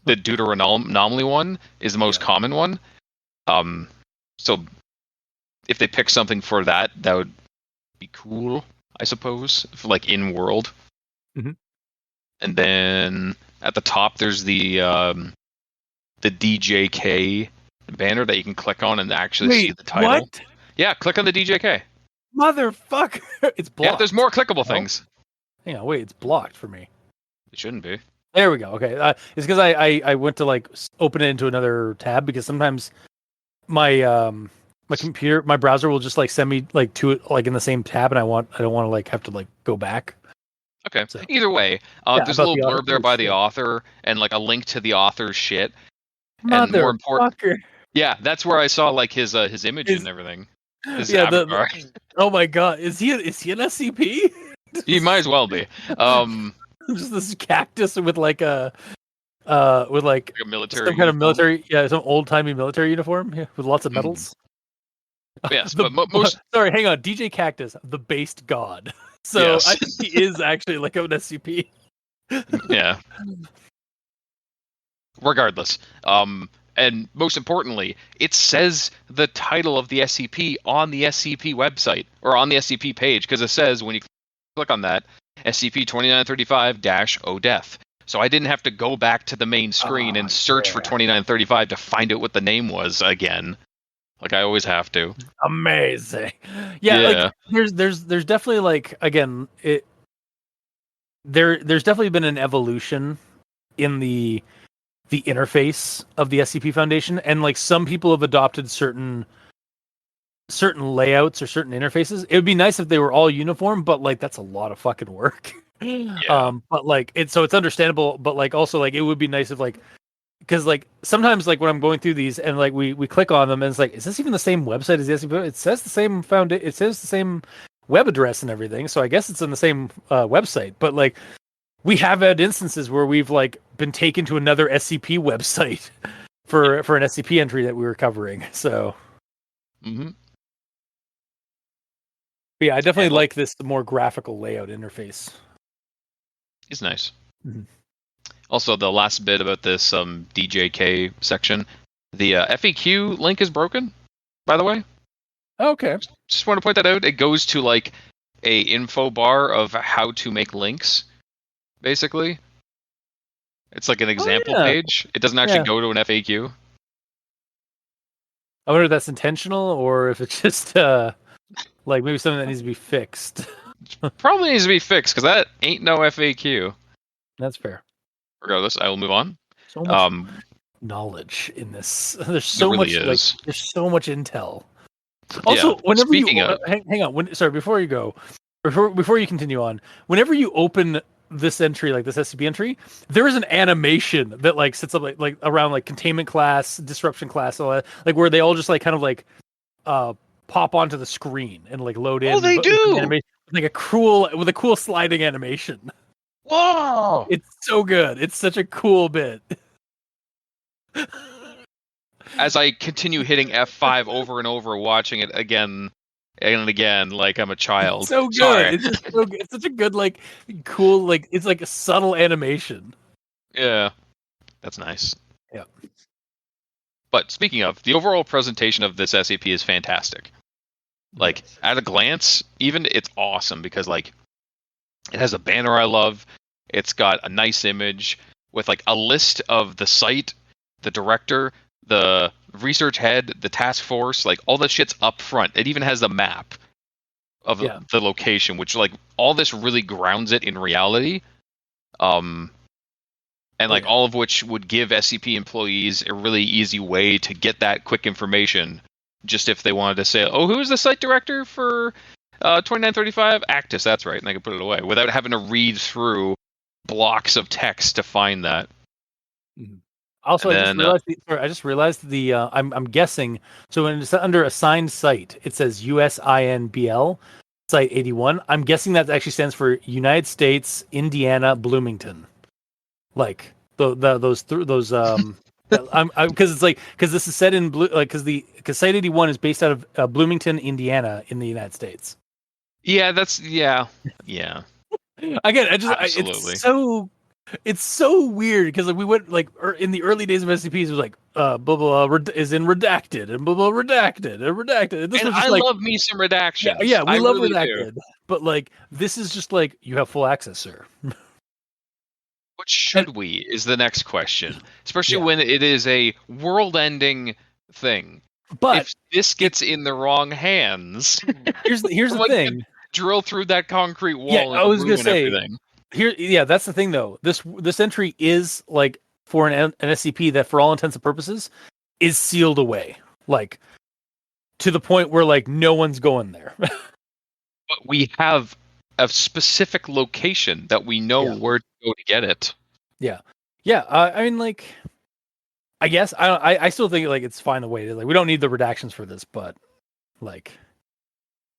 the deuteranomaly one, is the most common one. So if they pick something for that would be cool, I suppose, for in world. Mm-hmm. And then at the top there's the DJK banner that you can click on and actually see the title. What? Yeah, click on the DJK. Motherfucker! It's blocked. Yeah, there's more clickable things. Hang on, wait, it's blocked for me. It shouldn't be. There we go. Okay, it's because I went to open it into another tab because sometimes my my computer, my browser will just send me to it in the same tab, and I don't want to have to go back. Okay. So, either way, there's a little blurb there by the author and a link to the author's shit. And more important, yeah, that's where I saw his image and everything. His avatar. Oh my god, is he an SCP? He might as well be. Just this cactus with a military some kind of military, some old timey military uniform, with lots of medals. Yes, but most. Sorry, hang on. DJ Cactus, the based god. So yes. I think he is actually an SCP. Yeah. Regardless, and most importantly, it says the title of the SCP on the SCP website or on the SCP page because it says when you click on that SCP-2935-O-Death. So I didn't have to go back to the main screen and search for 2935 to find out what the name was again. I always have to. Amazing. Yeah. There's definitely again there's definitely been an evolution in the interface of the SCP Foundation, and some people have adopted certain layouts or certain interfaces. It would be nice if they were all uniform, but that's a lot of fucking work. Yeah. But it's understandable, but also it would be nice if because sometimes when I'm going through these and we click on them and it's is this even the same website as the SCP? It says the same it says the same web address and everything, so I guess it's in the same website. But we have had instances where we've been taken to another SCP website for an SCP entry that we were covering. So, mm-hmm. But yeah, I definitely like this more graphical layout interface. It's nice. Mm-hmm. Also, the last bit about this DJK section, the FAQ link is broken, by the way. Okay. Just want to point that out. It goes to a info bar of how to make links, basically. It's an example page. It doesn't actually go to an FAQ. I wonder if that's intentional or if it's just maybe something that needs to be fixed. Probably needs to be fixed because that ain't no FAQ. That's fair. Regardless, I will move on. So much knowledge in this. There's so much. There's so much intel. Also, whenever hang on. Before you go, before you continue on, whenever you open this entry, this SCP entry, there is an animation that sits up around containment class, disruption class, all that, where they all just pop onto the screen and load in. Oh, they do. With a cool sliding animation. Whoa! It's so good. It's such a cool bit. As I continue hitting F5 over and over, watching it again and again, like I'm a child. It's so good. Sorry. It's just so good. It's such a good, like, cool, like, it's like a subtle animation. Yeah, that's nice. Yeah. But speaking of, the overall presentation of this SCP is fantastic. Like, at a glance, even it's awesome because, like, it has a banner I love. It's got a nice image with, like, a list of the site, the director, the research head, the task force, like, all that shit's up front. It even has the map of the location, which, like, all this really grounds it in reality. And, like, all of which would give SCP employees a really easy way to get that quick information. Just if they wanted to say, oh, who's the site director for 2935? Actus, that's right. And they could put it away without having to read through blocks of text to find that. Also, I just realized the I'm guessing. So when it's under assigned site, it says USINBL site 81. I'm guessing that actually stands for United States, Indiana, Bloomington. Like those because it's like because this is set in because site 81 is based out of Bloomington, Indiana, in the United States. Yeah, yeah. Again, Absolutely. it's so weird because like we went like in the early days of SCPs, it was like blah blah is in redacted and blah blah redacted and redacted. This and was just I like, love me some redactions. Yeah, we I love really redacted, but like this is just like you have full access, sir. What should we is the next question, especially when it is a world-ending thing. But if this gets in the wrong hands, here's the thing: drill through that concrete wall. Yeah, I was gonna say everything. That's the thing though. This entry is like for an SCP that, for all intents and purposes, is sealed away, like to the point where like no one's going there. But we have a specific location that we know where to go to get it. Yeah. I mean, like, I guess I still think like it's fine the way it is. Like, we don't need the redactions for this, but like,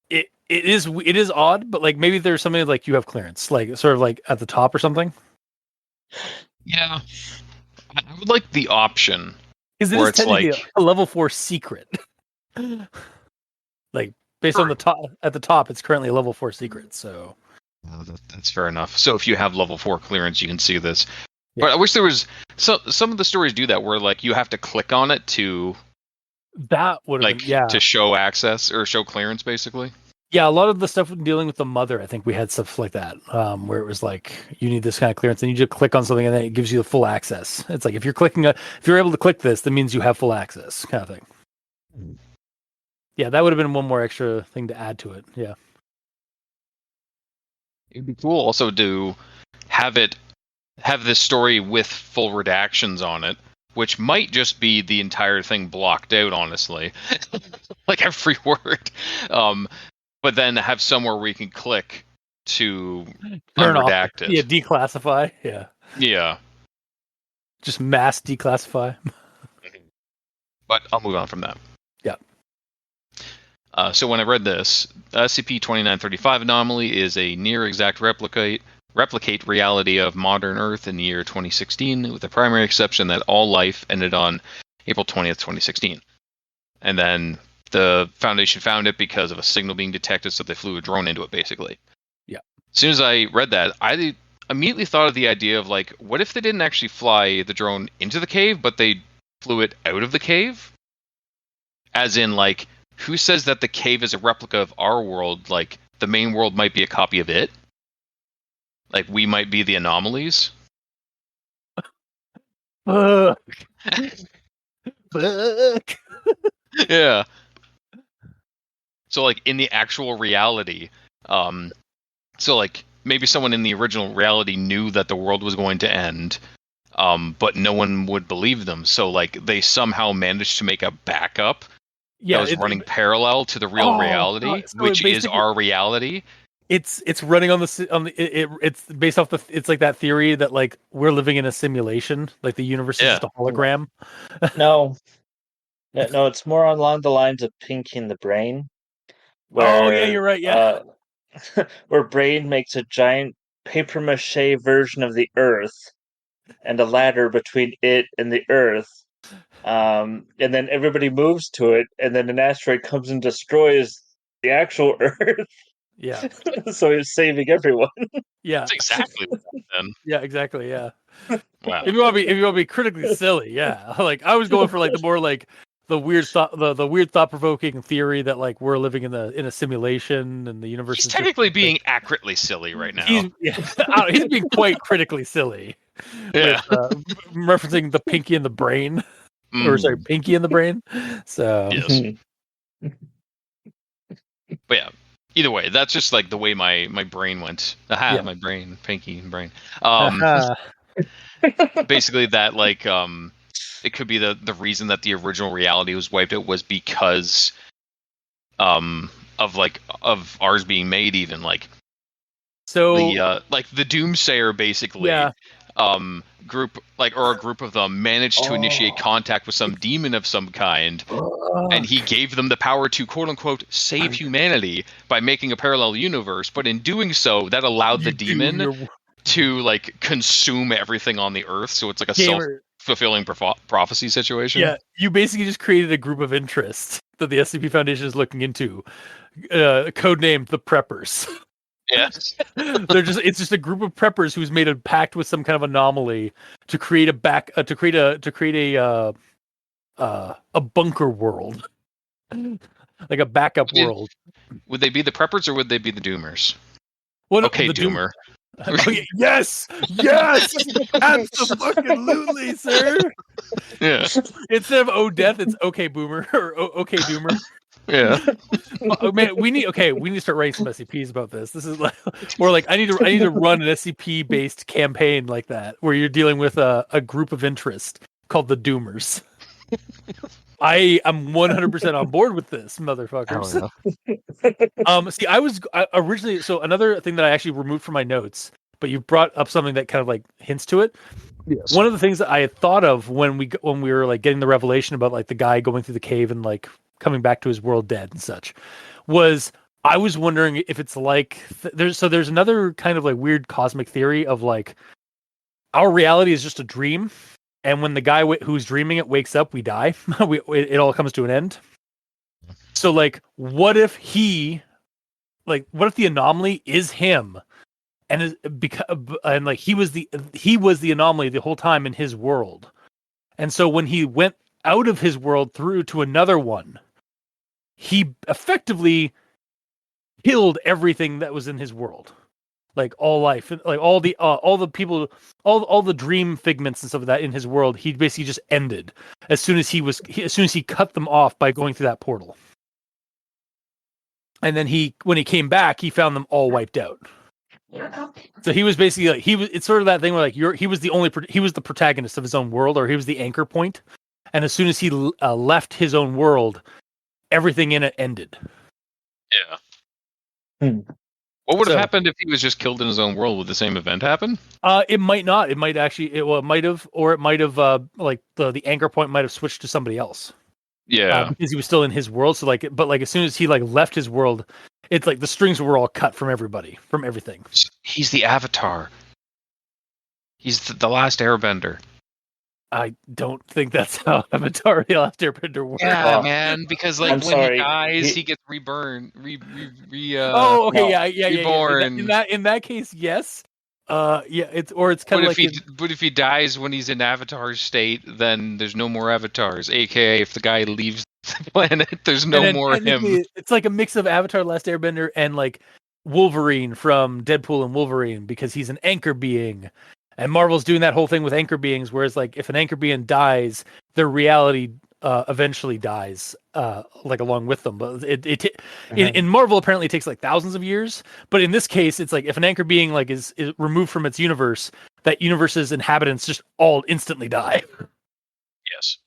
it is odd. But like, maybe there's something like you have clearance, like sort of like at the top or something. Yeah, I would like the option because it is technically a level 4 secret. Like, based on the top, at the top, it's currently a level 4 secret. So that's fair enough. So if you have level 4 clearance, you can see this. Yeah. But I wish there was some of the stories do that where like you have to click on it to that would like to show access or show clearance, basically. Yeah, a lot of the stuff dealing with the mother, I think we had stuff like that, where it was like you need this kind of clearance, and you just click on something, and then it gives you the full access. It's like if you're able to click this, that means you have full access, kind of thing. Yeah, that would have been one more extra thing to add to it. Yeah, it'd be cool also to have this story with full redactions on it, which might just be the entire thing blocked out, honestly, like every word. But then have somewhere where you can click to unredact it. Yeah, declassify. Yeah. Yeah. Just mass declassify. But I'll move on from that. Yeah. So when I read this, SCP-2935 anomaly is a near exact replicate reality of modern Earth in the year 2016, with the primary exception that all life ended on April 20th, 2016. And then the Foundation found it because of a signal being detected, so they flew a drone into it, basically. Yeah. As soon as I read that, I immediately thought of the idea of, like, what if they didn't actually fly the drone into the cave, but they flew it out of the cave? As in, like, who says that the cave is a replica of our world? Like, the main world might be a copy of it? Like, we might be the anomalies? Fuck. Yeah. So, like, in the actual reality, so, like, maybe someone in the original reality knew that the world was going to end, but no one would believe them. So, like, they somehow managed to make a backup that was running parallel to the real reality, which is our reality. It's running on it's based off it's like that theory that, like, we're living in a simulation, like the universe is just a hologram. No, it's more along the lines of Pinky in the Brain. Where, you're right. Yeah, where Brain makes a giant paper mache version of the Earth and a ladder between it and the Earth. And then everybody moves to it, and then an asteroid comes and destroys the actual Earth. Yeah. So he's saving everyone. Yeah. That's exactly what that then. Yeah, exactly. Yeah. Wow. If you want to be critically silly, yeah. Like I was going for like the more like the weird thought provoking theory that like we're living in a simulation and the universe He's is technically being accurately silly right now. He's being quite critically silly. Yeah. With, referencing the Pinky in the Brain. Or sorry, Pinky in the Brain. So yes. But yeah. Either way, that's just like the way my brain went. Aha, yeah. My brain, Pinky and Brain. Basically that like it could be the reason that the original reality was wiped out was because of ours being made, even like so the Doomsayer basically group or a group of them managed to initiate contact with some demon of some kind, and he gave them the power to quote unquote save humanity by making a parallel universe, but in doing so that allowed the demon to like consume everything on the Earth, so it's like a self-fulfilling prophecy situation. Yeah, you basically just created a group of interest that the SCP Foundation is looking into, codenamed the Preppers. Yes. It's just a group of preppers who's made a pact with some kind of anomaly to create a bunker world. Like a backup world. Would they be the Preppers or would they be the Doomers? What, okay, Doomer. Okay, yes, absolutely, sir. Yeah. Instead of "Oh Death," it's "Okay Boomer" or "Okay Doomer." Yeah. Man, we need to start writing some SCPs about this. This is like more like I need to run an SCP based campaign like that where you're dealing with a group of interest called the Doomers. I am 100% on board with this, motherfuckers. See, I originally another thing that I actually removed from my notes, but you brought up something that kind of like hints to it. Yes. One of the things that I had thought of when we were like getting the revelation about like the guy going through the cave and like coming back to his world dead and such, was I was wondering if it's like there's another kind of like weird cosmic theory of like our reality is just a dream. And when the guy who's dreaming it wakes up, we die. It all comes to an end. So, like, what if the anomaly is him, and he was the anomaly the whole time in his world, and so when he went out of his world through to another one, he effectively killed everything that was in his world. Like all life, like all the people, all the dream figments and stuff like that in his world, he basically just ended as soon as he cut them off by going through that portal. And then when he came back, he found them all wiped out. So he was basically like it's sort of that thing where like he was the protagonist of his own world, or he was the anchor point. And as soon as he left his own world, everything in it ended. Yeah. What would have happened if he was just killed in his own world? Would the same event happen? It might not. It might actually. It might have, or it might have. Like the anchor point might have switched to somebody else. Yeah, because he was still in his world. So like, but like as soon as he like left his world, it's like the strings were all cut from everybody, from everything. He's the Avatar. He's the last Airbender. I don't think that's how Avatar: The Last Airbender works. Yeah, man, because like he dies, he gets reborn. Reborn. In that case, yes. It's kind of like. But if he dies when he's in Avatar state, then there's no more Avatars. AKA, if the guy leaves the planet, there's no more him. It's like a mix of Avatar: Last Airbender and like Wolverine from Deadpool and Wolverine, because he's an anchor being. And Marvel's doing that whole thing with anchor beings, whereas like if an anchor being dies, their reality eventually dies, like along with them. But in Marvel apparently it takes like thousands of years. But in this case, it's like if an anchor being like is removed from its universe, that universe's inhabitants just all instantly die. Yes.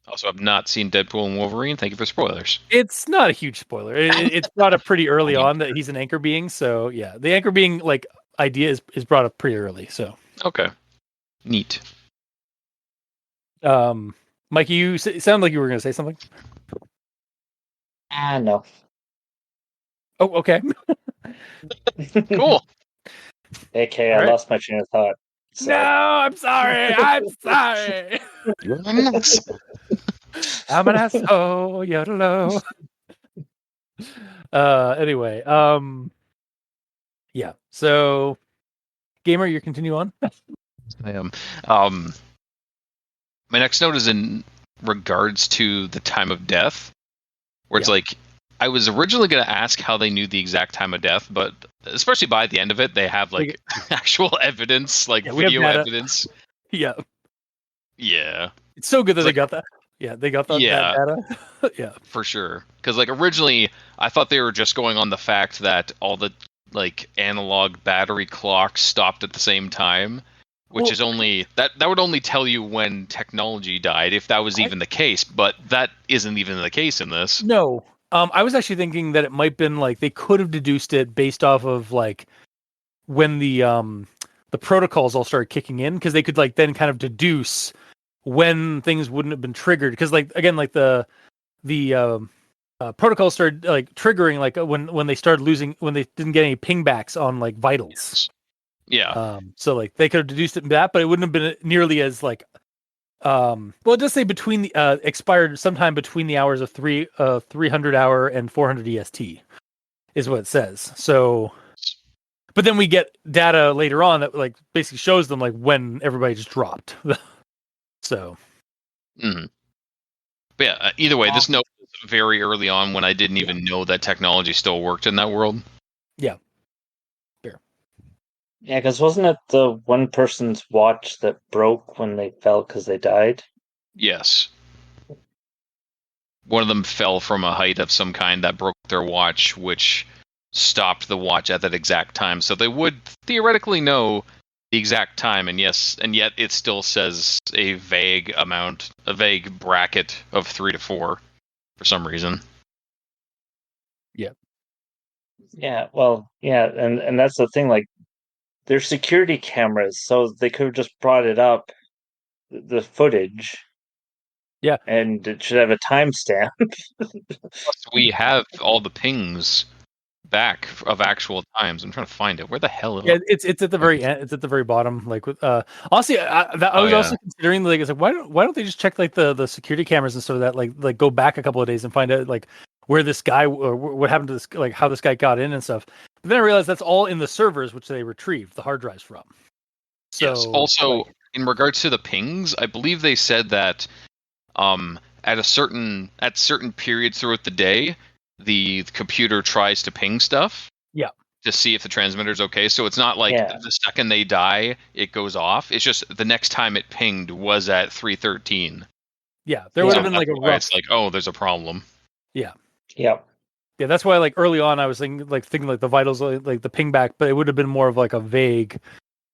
Also, I've not seen Deadpool and Wolverine. Thank you for spoilers. It's not a huge spoiler. It's brought up pretty early on that he's an anchor being. So yeah, the anchor being like idea is brought up pretty early. So okay, neat. Mikey, you sound like you were going to say something. No. Oh, okay. Cool. AK, All I right. lost my train of thought. So. No, I'm sorry. I'm sorry. You're nuts. I'm an asshole. Yodelo. Anyway, yeah. So, gamer, you continue on. I am. My next note is in regards to the time of death, where it's like, I was originally going to ask how they knew the exact time of death, but especially by the end of it, they have like actual evidence, like video evidence. Yeah. Yeah. It's so good that It's they like, got that. Yeah, they got that data. Yeah. For sure. Because like originally, I thought they were just going on the fact that all the like analog battery clocks stopped at the same time, which is only that would only tell you when technology died, if that was even the case. But that isn't even the case in this. No. I was actually thinking that it might been like they could have deduced it based off of like when the protocols all started kicking in, because they could like then kind of deduce when things wouldn't have been triggered, because like again like the protocols started like triggering like when they started losing, when they didn't get any pingbacks on like vitals. Yeah. So like they could have deduced it in that, but it wouldn't have been nearly as like well, it does say between the expired sometime between the hours of 300 hour and 400 EST is what it says. So, but then we get data later on that like basically shows them like when everybody just dropped. So, But yeah, either way, this note was very early on when I didn't even know that technology still worked in that world. Yeah. Fair. Yeah, because wasn't it the one person's watch that broke when they fell because they died? Yes. One of them fell from a height of some kind that broke their watch, which stopped the watch at that exact time. So they would theoretically know the exact time, and yet it still says a vague bracket of 3 to 4 for some reason. Yeah. Yeah, well, yeah, and that's the thing, like, they're security cameras, so they could have just brought it up, the footage. Yeah. And it should have a timestamp. Plus, we have all the pings back of actual times. I'm trying to find it. Where the hell? Yeah, it's at the very end. It's at the very bottom. Like with honestly, I was also considering like it's like why don't they just check like the security cameras and stuff, that like go back a couple of days and find out like where this guy or what happened to this, like how this guy got in and stuff. But then I realized that's all in the servers which they retrieved the hard drives from. So yes. Also, in regards to the pings, I believe they said that at certain periods throughout the day, the computer tries to ping stuff. Yeah. To see if the transmitter's okay. So it's not like the second they die, it goes off. It's just the next time it pinged was at 3:13. Yeah, there would have been like a rough. It's like, oh, there's a problem. Yeah. Yep. Yeah, that's why like early on I was thinking like the vitals, like the ping back, but it would have been more of like a vague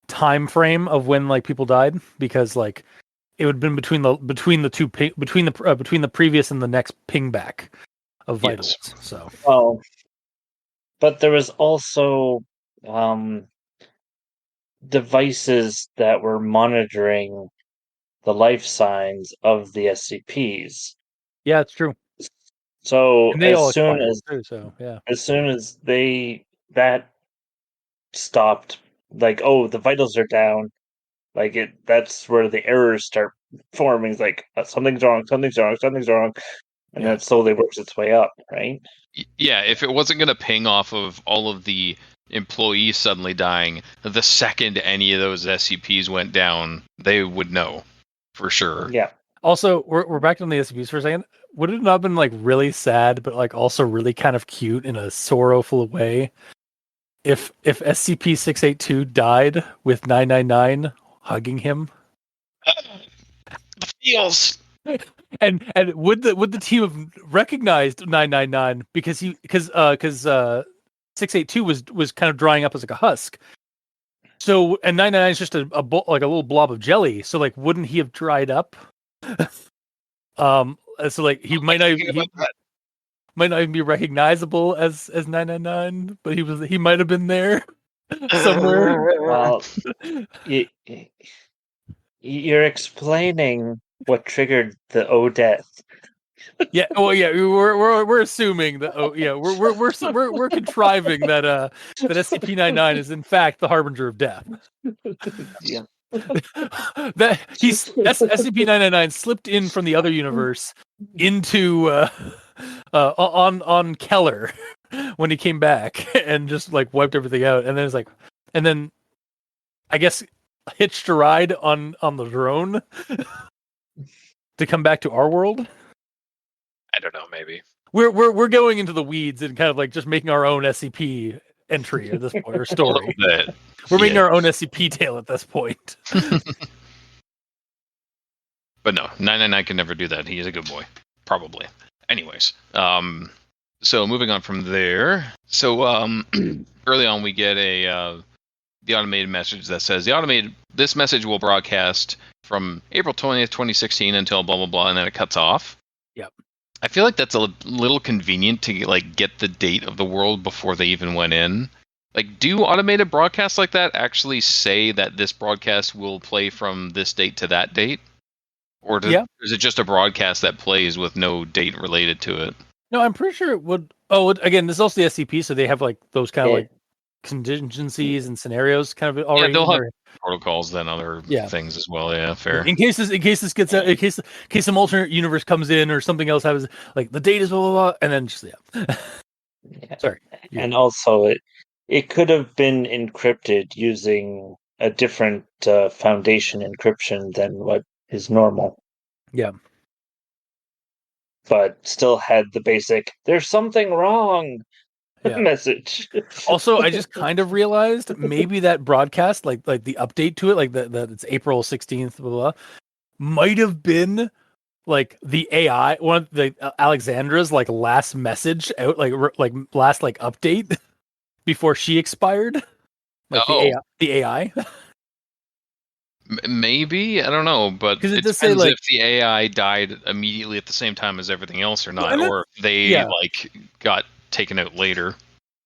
time frame of when like people died, because like it would have been between the previous and the next ping back of vitals. Yes. So well, but there was also devices that were monitoring the life signs of the SCPs. Yeah, it's true. So as soon as that stopped, like, oh, the vitals are down, like that's where the errors start forming. It's like something's wrong, and that slowly works its way up, right? Yeah, if it wasn't going to ping off of all of the employees suddenly dying, the second any of those SCPs went down, they would know for sure. Yeah. Also, we're back on the SCPs for a second. Would it not have been like really sad, but like also really kind of cute in a sorrowful way, if SCP-682 died with 999 hugging him? The feels. And would the team have recognized 999 because 682 was kind of drying up as like a husk. So, and 999 is just a little blob of jelly. So like, wouldn't he have dried up? So like he might not even be recognizable as 999, but he might have been there somewhere. Well, you're explaining what triggered the O death. Yeah. Well, yeah. We're assuming that. Oh, yeah. We're contriving that that SCP-99 is in fact the harbinger of death. Yeah. That SCP-999 slipped in from the other universe into on Keller when he came back and just like wiped everything out, and then it's like, and then I guess hitched a ride on the drone to come back to our world. I don't know, maybe. We're going into the weeds and kind of like just making our own SCP entry at this point, or story. We're making our own SCP tale at this point. But no, 999 can never do that. He is a good boy. Probably. Anyways. So moving on from there. So early on we get the automated message that says this message will broadcast from April 20th, 2016 until blah blah blah, and then it cuts off. Yep. I feel like that's a little convenient to like get the date of the world before they even went in. Like, do automated broadcasts like that actually say that this broadcast will play from this date to that date? Or is it just a broadcast that plays with no date related to it? No, I'm pretty sure it would. Oh, again, this is also the SCP, so they have like those kind of like contingencies and scenarios kind of already. Yeah, they'll have protocols than other things as well. Yeah, fair. In case this gets out, in case some alternate universe comes in or something else happens, like the date is blah blah blah, and then just Sorry. And also it could have been encrypted using a different Foundation encryption than what is normal. Yeah. But still had the basic "there's something wrong" message. Also, I just kind of realized maybe that broadcast, like the update to it, like that it's April 16th, blah, blah, blah, might have been like the AI, one of the Alexandra's like last message out, like last like update before she expired. Like the AI. Maybe, I don't know, but it depends say, like, if the AI died immediately at the same time as everything else or not, or if they like got taken out later.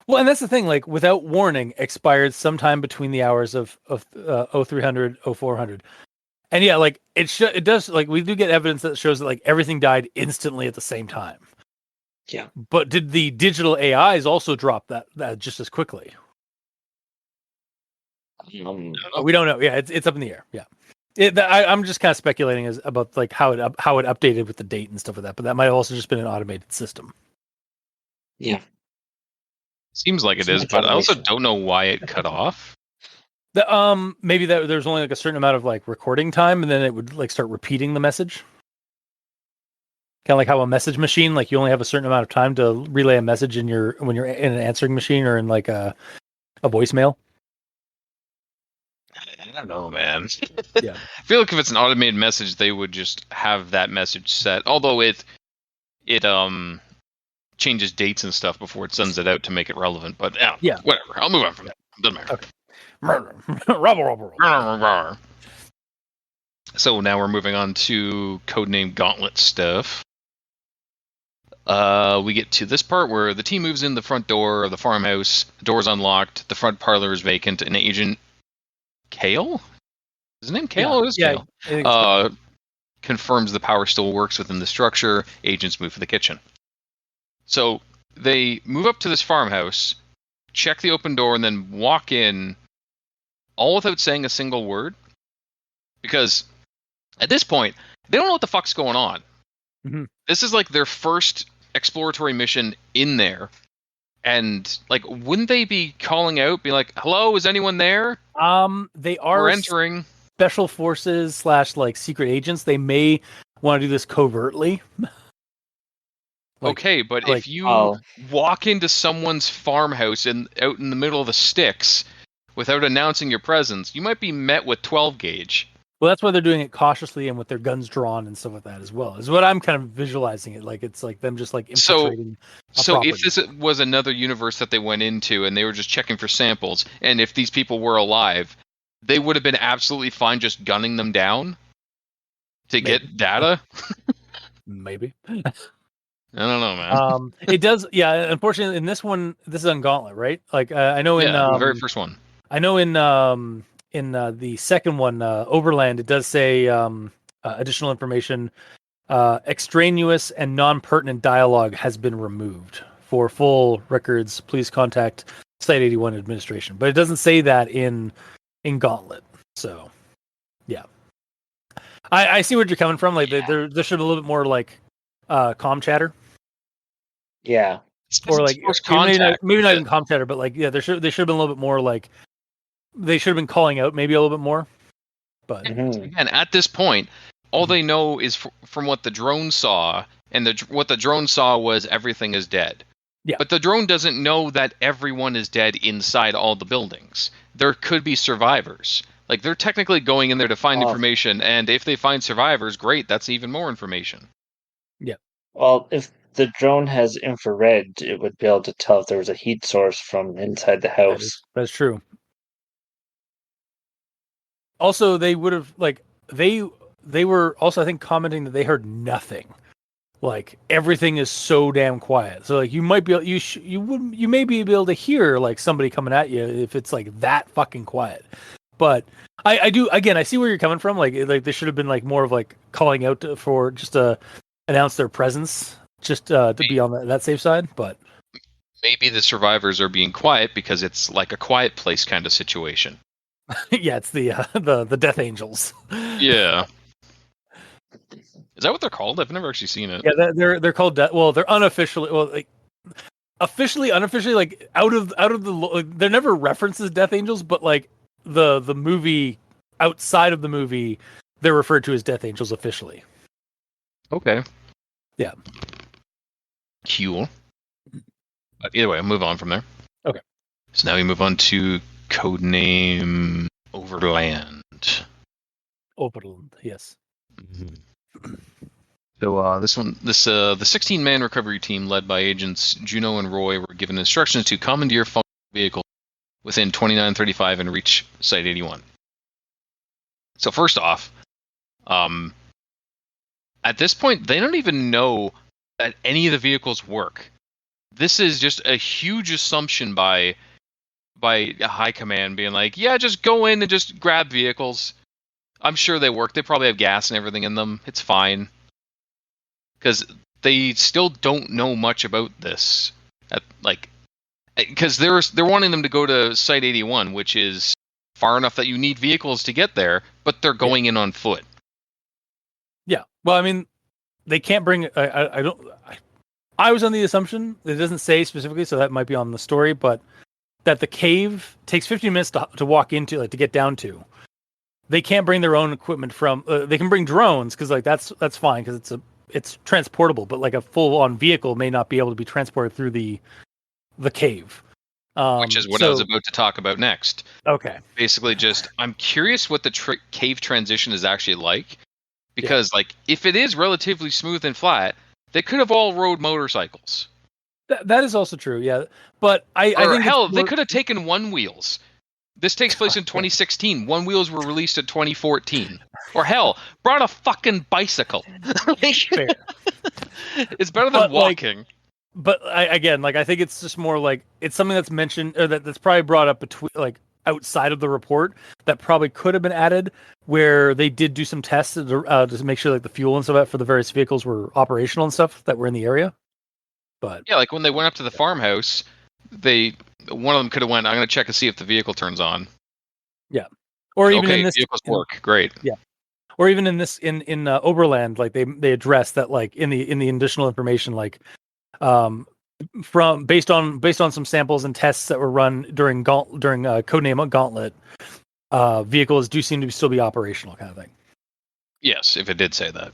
Well, and that's the thing, like without warning, expired sometime between the hours of 0300, 0400. And yeah, like it does, like we do get evidence that shows that like everything died instantly at the same time. Yeah. But did the digital AIs also drop that just as quickly? We don't know. Yeah, it's up in the air. Yeah. I'm just kind of speculating about like how it updated with the date and stuff like that, but that might have also just been an automated system. Yeah. Seems like it is, but I also don't know why it cut off. Maybe that there's only like a certain amount of like recording time, and then it would like start repeating the message. Kind of like how a message machine, like you only have a certain amount of time to relay a message when you're in an answering machine or in like a voicemail. I don't know, man. Yeah. I feel like if it's an automated message, they would just have that message set. Although it changes dates and stuff before it sends it out to make it relevant. But yeah, whatever. I'll move on from that. Doesn't matter. Okay. So now we're moving on to codename Gauntlet stuff. We get to this part where the team moves in the front door of the farmhouse. The door's unlocked. The front parlor is vacant. And Agent Kale? Is his name Kale? Yeah, it is Kale. Confirms the power still works within the structure. Agents move for the kitchen. So they move up to this farmhouse, check the open door, and then walk in, all without saying a single word. Because at this point, they don't know what the fuck's going on. Mm-hmm. This is like their first exploratory mission in there. And like, wouldn't they be calling out, be like, "Hello, is anyone there?" They are We're entering. Special forces / like secret agents. They may want to do this covertly. Okay, but if you walk into someone's farmhouse and out in the middle of the sticks without announcing your presence, you might be met with 12 gauge. Well, that's why they're doing it cautiously and with their guns drawn and stuff like that as well. Is what I'm kind of visualizing it like. It's like them just like infiltrating. So if this was another universe that they went into and they were just checking for samples, and if these people were alive, they would have been absolutely fine just gunning them down to get data. Maybe. I don't know, man. It does. Yeah. Unfortunately, in this one, this is on Gauntlet, right? Like I know in the very first one. I know in the second one, Overland, it does say additional information extraneous and non-pertinent dialogue has been removed. For full records, please contact Site 81 administration. But it doesn't say that in Gauntlet. So, yeah. I see where you're coming from. Like, there should be a little bit more, like, comm chatter. Yeah. Or, like, maybe not even comm chatter, but, like, yeah, they should have been a little bit more, like, they should have been calling out maybe a little bit more. But again, at this point, all they know is from what the drone saw, and what the drone saw was everything is dead. Yeah. But the drone doesn't know that everyone is dead inside all the buildings. There could be survivors. Like, they're technically going in there to find information, and if they find survivors, great, that's even more information. Yeah. Well, if the drone has infrared, it would be able to tell if there was a heat source from inside the house. That's true. Also, they would have, like, they were also, I think, commenting that they heard nothing. Like, everything is so damn quiet. So, like, you might be you may be able to hear, like, somebody coming at you if it's like that fucking quiet. But I do, again, I see where you're coming from. Like they should have been like more of like calling out for just to announce their presence, just to be on that safe side. But maybe the survivors are being quiet because it's like a quiet place kind of situation. Yeah, it's the Death Angels. Yeah. Is that what they're called? I've never actually seen it. Yeah, they're called they're unofficially, like officially, unofficially, like out of the, like, they're never referenced as Death Angels, but like the movie, outside of the movie, they're referred to as Death Angels officially. Okay. Yeah. Cool. But either way, I'll move on from there. Okay. So now we move on to codename Overland. Overland, yes. Mm-hmm. So the 16-man recovery team led by agents Juno and Roy were given instructions to commandeer functional vehicle within 2935 and reach Site 81. So first off, at this point, they don't even know that any of the vehicles work. This is just a huge assumption by high command being like, yeah, just go in and just grab vehicles. I'm sure they work. They probably have gas and everything in them. It's fine. Because they still don't know much about this. Because they're wanting them to go to Site 81, which is far enough that you need vehicles to get there, but they're going in on foot. Yeah. Well, I mean, they can't bring. I was on the assumption, it doesn't say specifically, so that might be on the story, but that the cave takes 15 minutes to walk into, like, to get down to. They can't bring their own equipment from. They can bring drones because, like, that's fine because it's transportable. But like a full-on vehicle may not be able to be transported through the cave. Which is what I was about to talk about next. Okay. Basically, just I'm curious what the cave transition is actually like, because like if it is relatively smooth and flat, they could have all rode motorcycles. That is also true. Yeah, but I think they could have taken one wheels. This takes place in 2016. One wheels were released in 2014. Or hell, brought a fucking bicycle. Fair. It's better than walking. I think it's just more like it's something that's mentioned or that's probably brought up between, like, outside of the report that probably could have been added, where they did do some tests to make sure like the fuel and stuff for the various vehicles were operational and stuff that were in the area. But yeah, like when they went up to the farmhouse, one of them could have went, I'm going to check and see if the vehicle turns on. Yeah. Or even in this vehicles work. Great. Yeah. Or even in this in Oberland, like they address that, like in the additional information, like from based on some samples and tests that were run during codename Gauntlet, vehicles do seem to still be operational, kind of thing. Yes, if it did say that.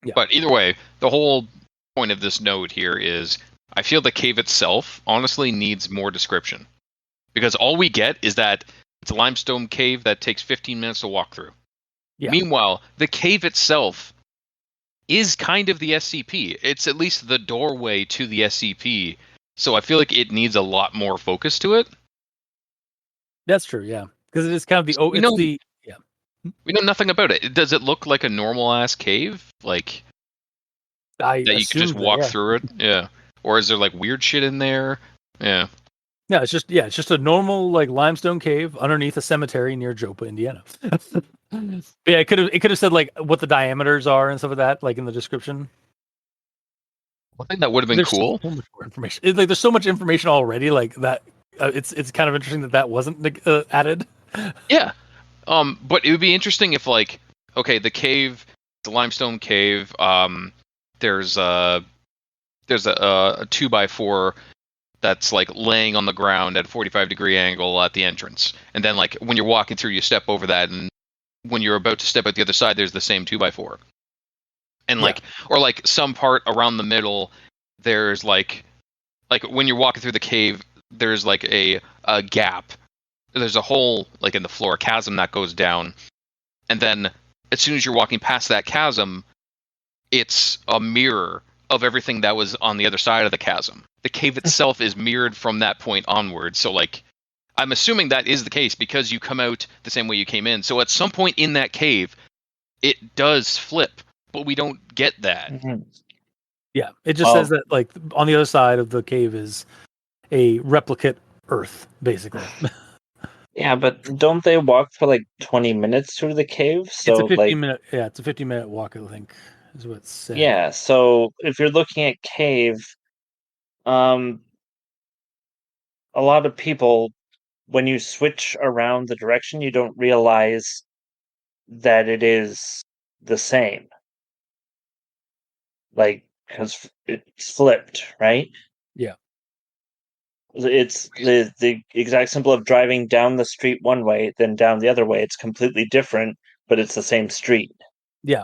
Yeah. But either way, the whole point of this note here is I feel the cave itself honestly needs more description, because all we get is that it's a limestone cave that takes 15 minutes to walk through. Yeah. Meanwhile, the cave itself is kind of the SCP. It's at least the doorway to the SCP, so I feel like it needs a lot more focus to it. That's true, yeah, because it is kind of we know nothing about it. Does it look like a normal ass cave, like that you could just walk through it? Yeah. Or is there like weird shit in there? Yeah. No, it's just a normal like limestone cave underneath a cemetery near Jopa, Indiana. Yeah, it could have said like what the diameters are and stuff like that, like in the description. I think that would have been There's cool. so much more information. Like there's so much information already, like that. It's kind of interesting that wasn't added. Yeah. But it would be interesting if like, okay, the cave, the limestone cave. There's a 2x4 that's like laying on the ground at a 45-degree angle at the entrance, and then like when you're walking through, you step over that, and when you're about to step out the other side, there's the same 2x4. And like, or like some part around the middle, there's like when you're walking through the cave, there's like a gap. There's a hole like in the floor, a chasm that goes down, and then as soon as you're walking past that chasm, it's a mirror of everything that was on the other side of the chasm. The cave itself is mirrored from that point onward. So like, I'm assuming that is the case because you come out the same way you came in. So at some point in that cave, it does flip, but we don't get that. Mm-hmm. Yeah, it just says that like on the other side of the cave is a replicate Earth, basically. Yeah, but don't they walk for like 20 minutes through the cave? So it's a 15 like, minute. Yeah, it's a 15-minute walk, I think, is what it said. yeah. So if you're looking at cave, a lot of people, when you switch around the direction, you don't realize that it is the same. Like, because it's flipped, right? Yeah. It's the exact symbol of driving down the street one way, then down the other way. It's completely different, but it's the same street. Yeah.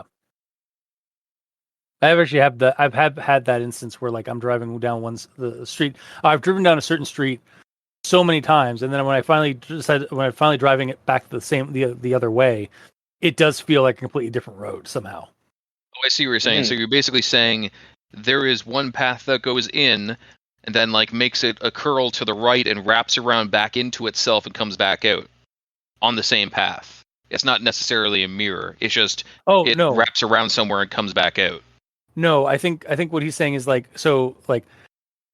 I've actually I've had that instance where like I'm driving down the street. I've driven down a certain street so many times, and then when I finally driving it back the other way, it does feel like a completely different road somehow. Oh, I see what you're saying. So you're basically saying there is one path that goes in, and then like makes it a curl to the right and wraps around back into itself and comes back out on the same path. It's not necessarily a mirror. It's just wraps around somewhere and comes back out. No, I think what he's saying is like, so like,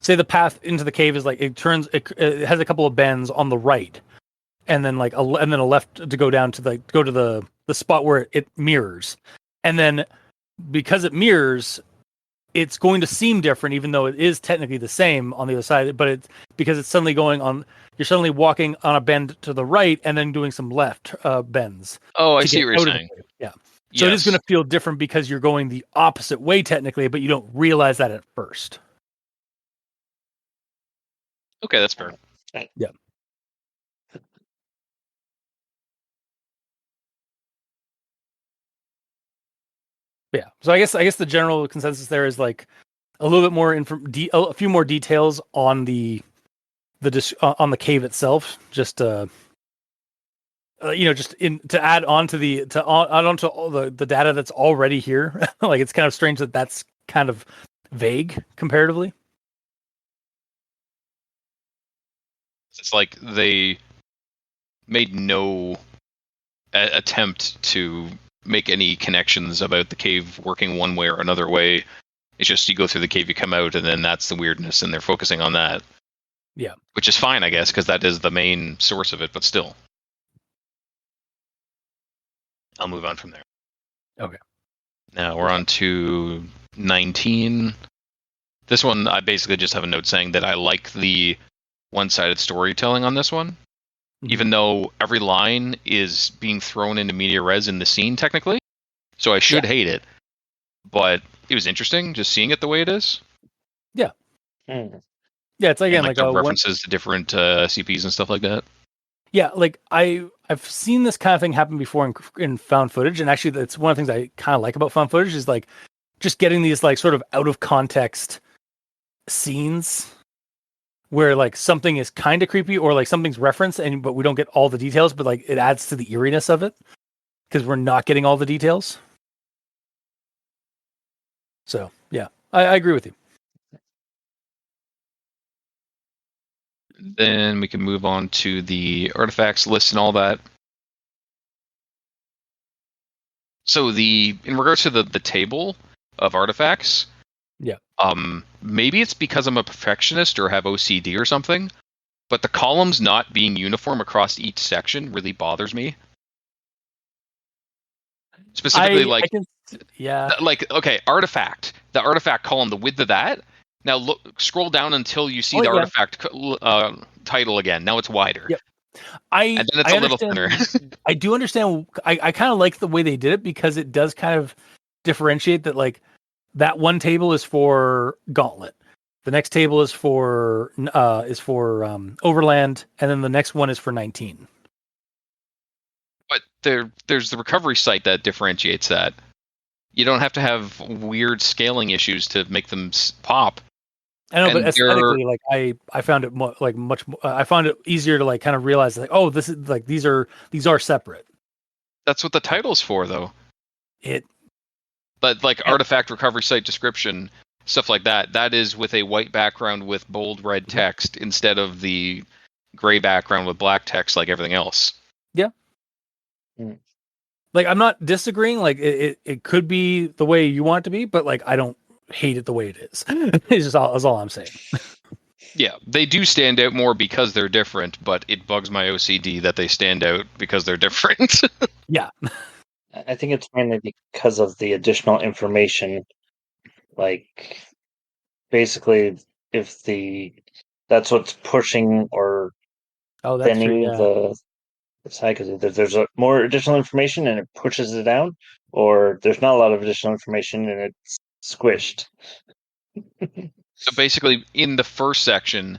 say the path into the cave is like it has a couple of bends on the right, and then like a left to go down to the spot where it mirrors, and then because it mirrors, it's going to seem different, even though it is technically the same on the other side. But it's because it's suddenly you're suddenly walking on a bend to the right and then doing some left bends. Oh, I see what you're saying. Yeah. So it is going to feel different because you're going the opposite way technically, but you don't realize that at first. Okay, that's fair. Yeah. Yeah. So I guess the general consensus there is like a little bit more a few more details on on the cave itself, just to add on to all the data that's already here. Like it's kind of strange that that's kind of vague comparatively. It's like they made no attempt to make any connections about the cave working one way or another way. It's just you go through the cave, you come out, and then that's the weirdness, and they're focusing on that. Yeah. Which is fine, I guess, because that is the main source of it, but still. I'll move on from there. Okay. Now we're on to 19. This one, I basically just have a note saying that I like the one-sided storytelling on this one. Even though every line is being thrown into media res in the scene, technically. So I should hate it. But it was interesting just seeing it the way it is. Yeah. Yeah, it's again like the references to different SCPs and stuff like that. Yeah, like I've seen this kind of thing happen before in found footage, and actually that's one of the things I kind of like about found footage is like just getting these like sort of out of context scenes where like something is kind of creepy or like something's referenced but we don't get all the details, but like it adds to the eeriness of it because we're not getting all the details. So yeah, I agree with you. Then we can move on to the artifacts list and all that. So in regards to the table of artifacts, maybe it's because I'm a perfectionist or have OCD or something, but the columns not being uniform across each section really bothers me. Specifically, okay, artifact. The artifact column, the width of that. Now scroll down until you see the artifact title again. Now it's wider. Yep. And then it's a little thinner. I do understand. I kind of like the way they did it because it does kind of differentiate that, like, that one table is for Gauntlet, the next table is for Overland, and then the next one is for 19. But there's the recovery site that differentiates that. You don't have to have weird scaling issues to make them pop. I know, but aesthetically, like I found it much more. I found it easier to like kind of realize, like, oh, this is like these are separate. That's what the title's for, though. But like artifact recovery site description, stuff like that. That is with a white background with bold red text instead of the gray background with black text, like everything else. Yeah. Like, I'm not disagreeing. Like, it could be the way you want it to be, but like I don't hate it the way it is. That's all I'm saying. Yeah, they do stand out more because they're different, but it bugs my OCD that they stand out because they're different. Yeah. I think it's mainly because of the additional information. Like, basically, if that's what's pushing or bending the side, because there's more additional information and it pushes it down, or there's not a lot of additional information and it's squished. So basically, in the first section,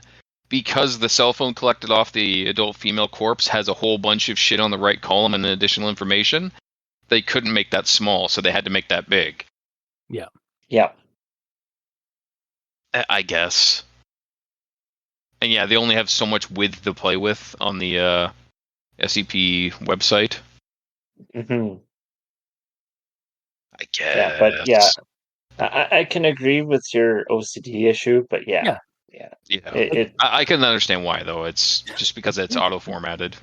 because the cell phone collected off the adult female corpse has a whole bunch of shit on the right column and additional information, they couldn't make that small, so they had to make that big. Yeah. Yeah. I guess. And yeah, they only have so much width to play with on the SCP website. Mm-hmm. I guess. Yeah, but yeah. I can agree with your OCD issue, but yeah. I can understand why, though. It's just because it's auto formatted.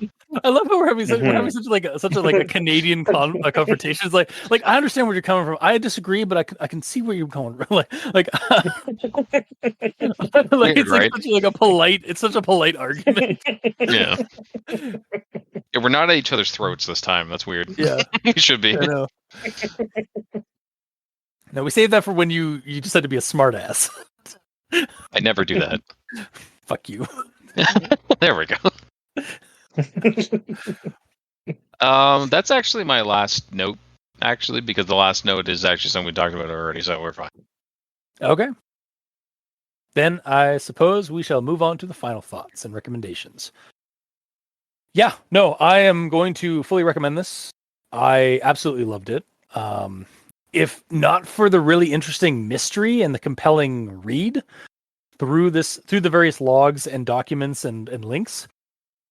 I love how we're having such a Canadian confrontation. It's like I understand where you're coming from. I disagree, but I can see where you're going from. Like it's right? It's such a polite argument. Yeah. Yeah, we're not at each other's throats this time. That's weird. Yeah. We should be. I know. No, we saved that for when you decide to be a smartass. I never do that. Fuck you. There we go. That's actually my last note, actually, because the last note is actually something we talked about already, so we're fine. Okay. Then I suppose we shall move on to the final thoughts and recommendations. Yeah, no, I am going to fully recommend this. I absolutely loved it. If not for the really interesting mystery and the compelling read through the various logs and documents and links,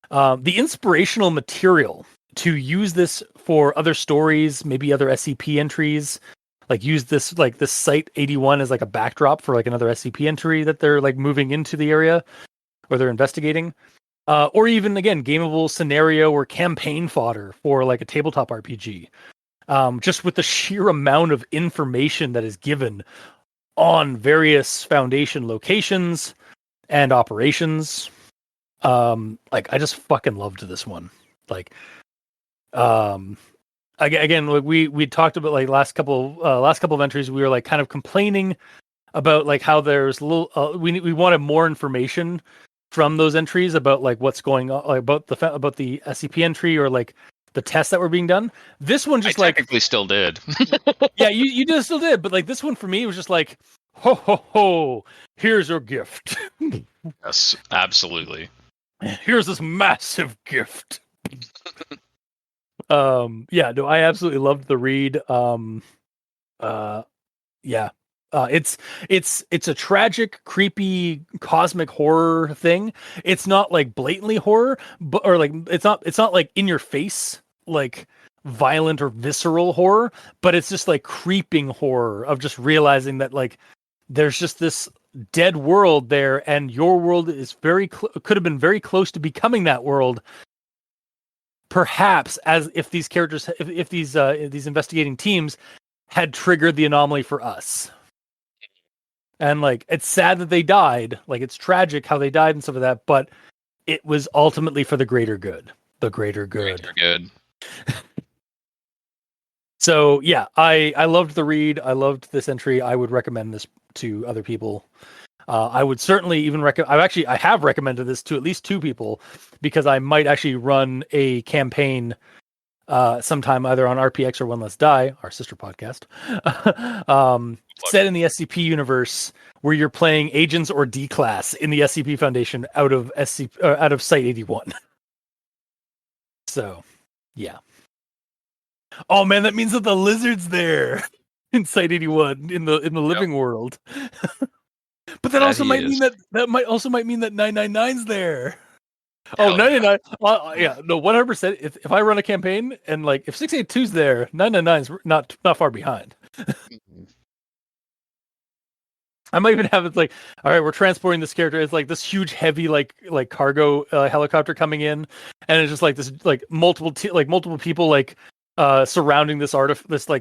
the inspirational material to use this for other stories, maybe other SCP entries, like use this site 81 as like a backdrop for like another SCP entry that they're like moving into the area or they're investigating, or even again gameable scenario or campaign fodder for like a tabletop RPG. Just with the sheer amount of information that is given on various Foundation locations and operations. Like I just fucking loved this one. Like, again, like we talked about like last couple of entries, we were like kind of complaining about like how there's a little, we wanted more information from those entries about like what's going on, like, about the SCP entry or like the tests that were being done. This one just technically still did. Yeah, you still did, but like this one for me was just like, ho ho ho, here's your gift. Yes, absolutely. Here's this massive gift. Yeah, no, I absolutely loved the read. Yeah. It's a tragic, creepy, cosmic horror thing. It's not like blatantly horror, but or like it's not like in your face, like violent or visceral horror, but it's just like creeping horror of just realizing that like there's just this dead world there, and your world is could have been very close to becoming that world. Perhaps as if these characters, if these investigating teams had triggered the anomaly for us. And like, it's sad that they died. Like, it's tragic how they died and stuff like that, but it was ultimately for the greater good. The greater good. Greater good. So yeah, I loved the read. I loved this entry. I would recommend this to other people. I would certainly even recommend. I have recommended this to at least 2 people because I might actually run a campaign sometime either on RPX or One Less Die, our sister podcast, set in the SCP universe where you're playing agents or D class in the SCP Foundation out of Site 81. So, yeah. Oh man, that means that the lizard's there in Site 81 in the living world. But that also might mean that might mean that 999's there. Oh, 99. Yeah, no, 100%. If I run a campaign and like if 682's there, 999's not far behind. I might even have it like, all right, we're transporting this character. It's like this huge, heavy, like cargo helicopter coming in, and it's just like this, like multiple people like surrounding this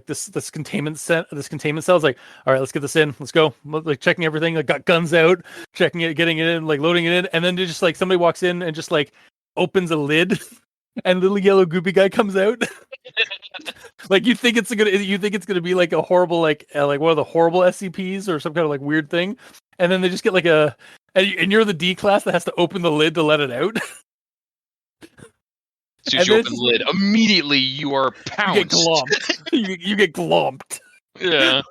this containment cell. This containment cell is like, all right, let's get this in. Let's go. Like checking everything. Like got guns out, checking it, getting it in, like loading it in, and then just like somebody walks in and just like opens a lid, and little yellow goopy guy comes out. Like you think it's gonna be like a horrible like one of the horrible SCPs or some kind of like weird thing, and then they just get like and you're the D class that has to open the lid to let it out. As soon as you open the lid, immediately you are pounced. You get glomped. Yeah.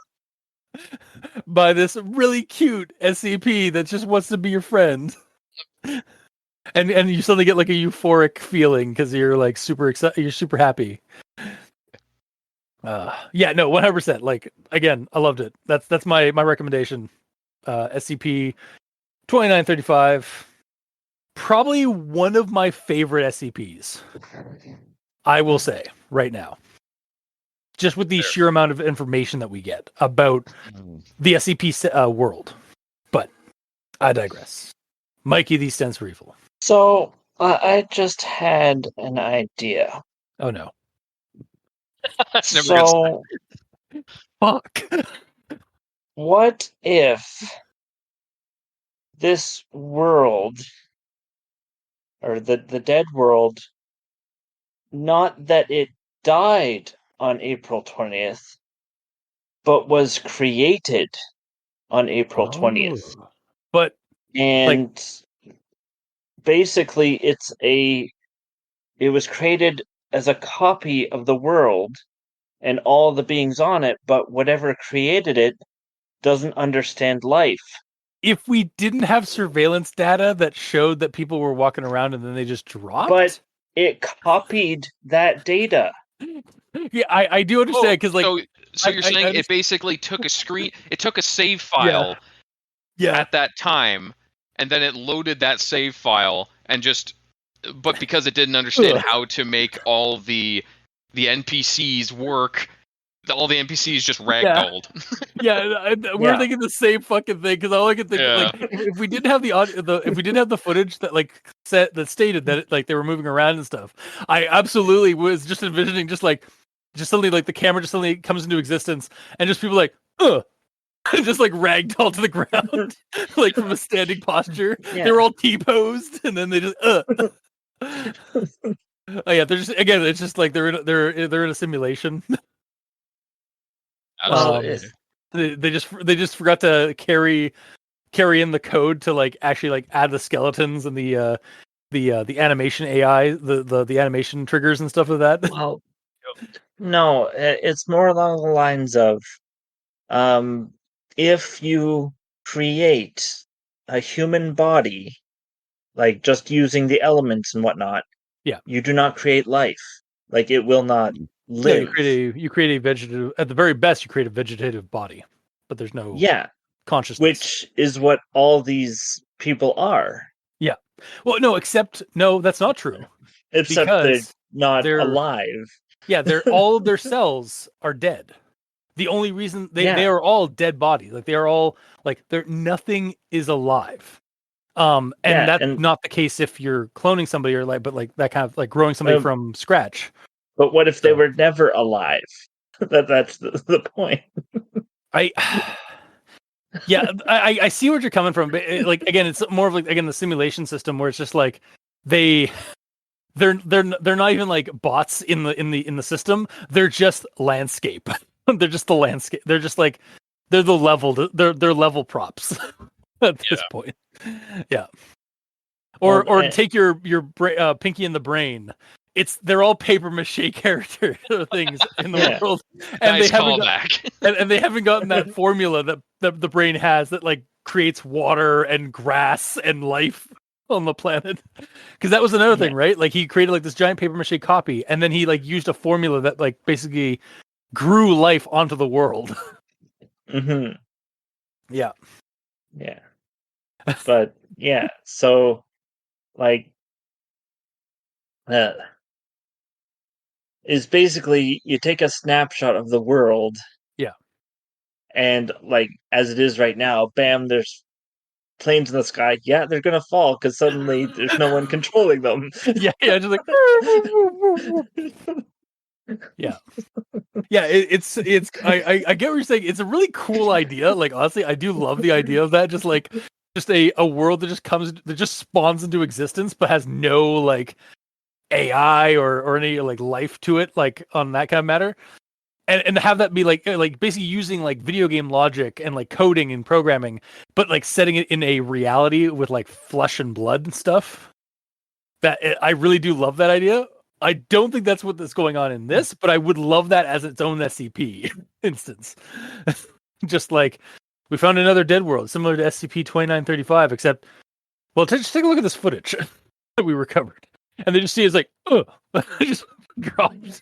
By this really cute SCP that just wants to be your friend. And you suddenly get like a euphoric feeling because you're like super excited, you're super happy. Yeah, no, 100%. Like again, I loved it. That's my recommendation. SCP-2935. Probably one of my favorite SCPs. I will say right now. Just with the sheer amount of information that we get about the SCP world. But I digress. Mikey, these stands for evil. So, I just had an idea. Oh no. That's never so, fuck. What if this world, or the dead world, not that it died on April 20th, but was created on April 20th. But and basically it was created as a copy of the world and all the beings on it, but whatever created it doesn't understand life. If we didn't have surveillance data that showed that people were walking around and then they just dropped? But it copied that data. Yeah, I do understand because so you're saying it basically took a save file at that time, and then it loaded that save file and but because it didn't understand how to make all the NPCs work, all the NPCs just ragdolled. Yeah, we're thinking the same fucking thing because all I could think like if we didn't have the audio, if we didn't have the footage that that stated that they were moving around and stuff, I absolutely was just envisioning just suddenly like the camera just suddenly comes into existence and just people like just like ragdoll to the ground like from a standing posture. Yeah. They were all T-posed and then they just oh yeah, they're just again it's just like they're in a simulation. They just forgot to carry in the code to like actually like add the skeletons and the animation AI, the animation triggers and stuff of that. Well, no, it's more along the lines of if you create a human body, like just using the elements and whatnot, you do not create life. Like it will not live. Yeah, you create a vegetative. At the very best, you create a vegetative body, but there's no consciousness. Which is what all these people are. Yeah. Well, no, that's not true. Except they're not alive. Yeah, all of their cells are dead. The only reason they are all dead bodies. Like they are all like nothing is alive. And that's not the case if you're cloning somebody or but that kind of like growing somebody from scratch. But what if they were never alive? That's the point. I see where you're coming from, but again, it's more of the simulation system where it's just like they they're not even like bots in the system. They're just landscape. They're just the landscape. They're just like they're level props at this point. Yeah. Or take your Pinky and the Brain. They're all paper mache character things in the world, and nice callback. And they haven't gotten that formula that the Brain has that like creates water and grass and life on the planet. Because that was another thing, right? Like he created like this giant paper mache copy, and then he like used a formula that like basically grew life onto the world. Mm-hmm. Yeah. Yeah. But yeah, so like is basically you take a snapshot of the world. Yeah. And like as it is right now, bam, there's planes in the sky. Yeah, they're gonna fall because suddenly there's no one controlling them. Yeah, just like yeah. Yeah, it's I get what you're saying. It's a really cool idea. Like honestly, I do love the idea of that. Just a world that just spawns into existence but has no like AI or any like life to it, like on that kind of matter. And have that be like basically using like video game logic and like coding and programming, but like setting it in a reality with like flesh and blood and stuff. I really do love that idea. I don't think that's what's going on in this, but I would love that as its own SCP instance. Just like we found another dead world similar to SCP-2935, except well, just take a look at this footage that we recovered, and they just see it's like, just drops.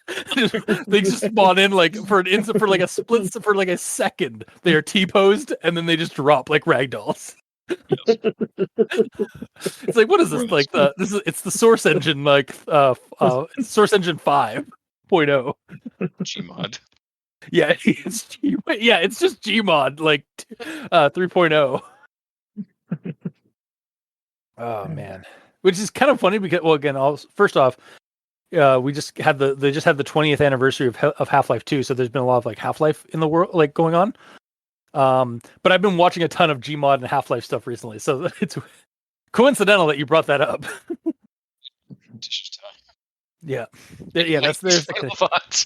They just spawn in like for an instant, for like a split, for like a second. They are T-posed and then they just drop like ragdolls. It's like, what is this? Like it's the Source Engine, like Source Engine 5.0. Gmod. Yeah, it's just Gmod like 3.0. Oh man, which is kind of funny because, well, again, first off, they just had the 20th anniversary of Half-Life 2, so there's been a lot of like Half-Life in the world like going on. But I've been watching a ton of Gmod and Half-Life stuff recently, so it's coincidental that you brought that up. Yeah, that's there's final thoughts.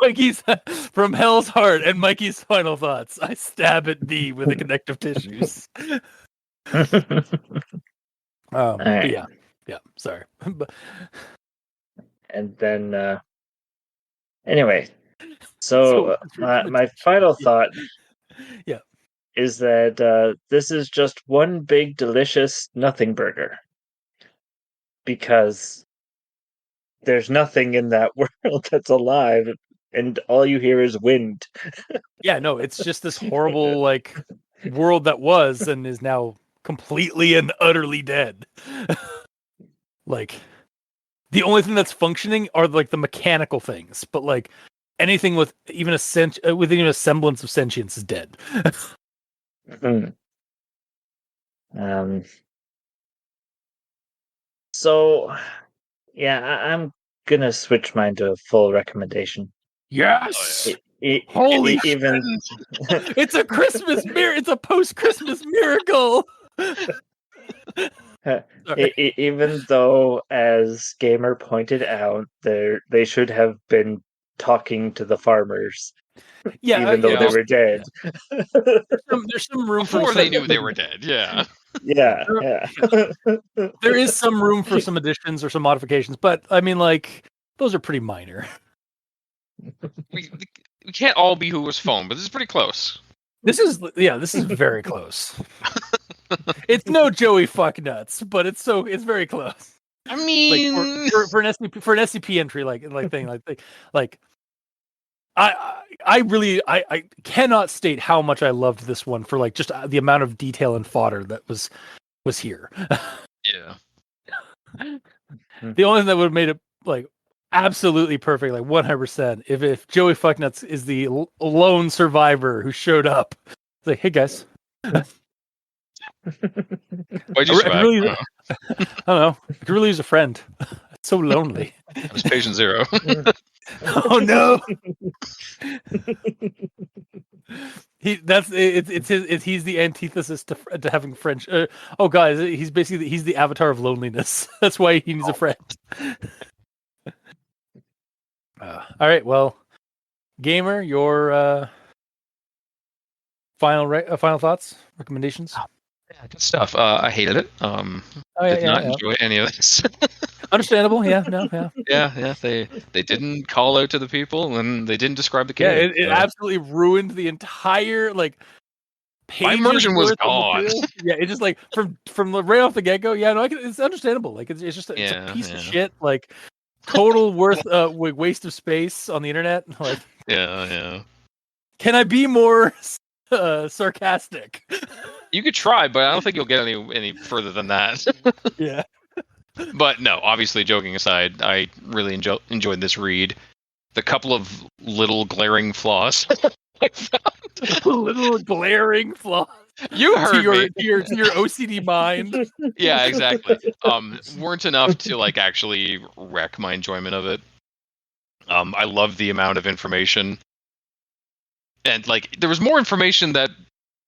Mikey's from Hell's Heart and Mikey's final thoughts. I stab at thee with the connective tissues. Right. Yeah. Sorry. And then, anyway, so my final thought, is that this is just one big delicious nothing burger, because there's nothing in that world that's alive, and all you hear is wind. Yeah, no, it's just this horrible like world that was and is now completely and utterly dead. Like the only thing that's functioning are like the mechanical things, but like anything with even a semblance of sentience is dead. So yeah, I'm gonna switch mine to a full recommendation. Yes. Holy even it's a Christmas it's a post-Christmas miracle. Even though, as Gamer pointed out, they should have been talking to the farmers, even though they were dead. There's some room before they knew they were dead. Yeah. There is some room for some additions or some modifications, but I mean, like those are pretty minor. We can't all be Who Was Phone, but this is pretty close. This is very close. It's no Joey Fucknuts, but it's very close. I mean, like for an SCP entry, I cannot state how much I loved this one for like just the amount of detail and fodder that was here. Yeah. The only thing that would have made it like absolutely perfect, like 100%, if Joey Fucknuts is the lone survivor who showed up. It's like, hey guys. Why'd you survive? I don't know. I could really use a friend. So lonely. That was patient 0. Oh no. He's the antithesis to having friends. Oh guys, he's the avatar of loneliness. That's why he needs a friend. All right, well, Gamer, your final thoughts, recommendations. Yeah, good stuff. I hated it. Did not enjoy any of this. Understandable. Yeah. No. Yeah. Yeah. They didn't call out to the people, and they didn't describe the cave. Yeah. It absolutely ruined the entire my immersion was gone. Yeah, it's just like from right off the get go. Yeah, no, it's understandable. Like it's just it's a piece of shit. Like total waste of space on the internet. Like yeah. Can I be more sarcastic? You could try, but I don't think you'll get any further than that. Yeah. But no, obviously, joking aside, I really enjoyed this read. The couple of little glaring flaws I found. Little glaring flaws. You heard me. To your OCD mind. Yeah, exactly. Weren't enough to actually wreck my enjoyment of it. I love the amount of information. And there was more information that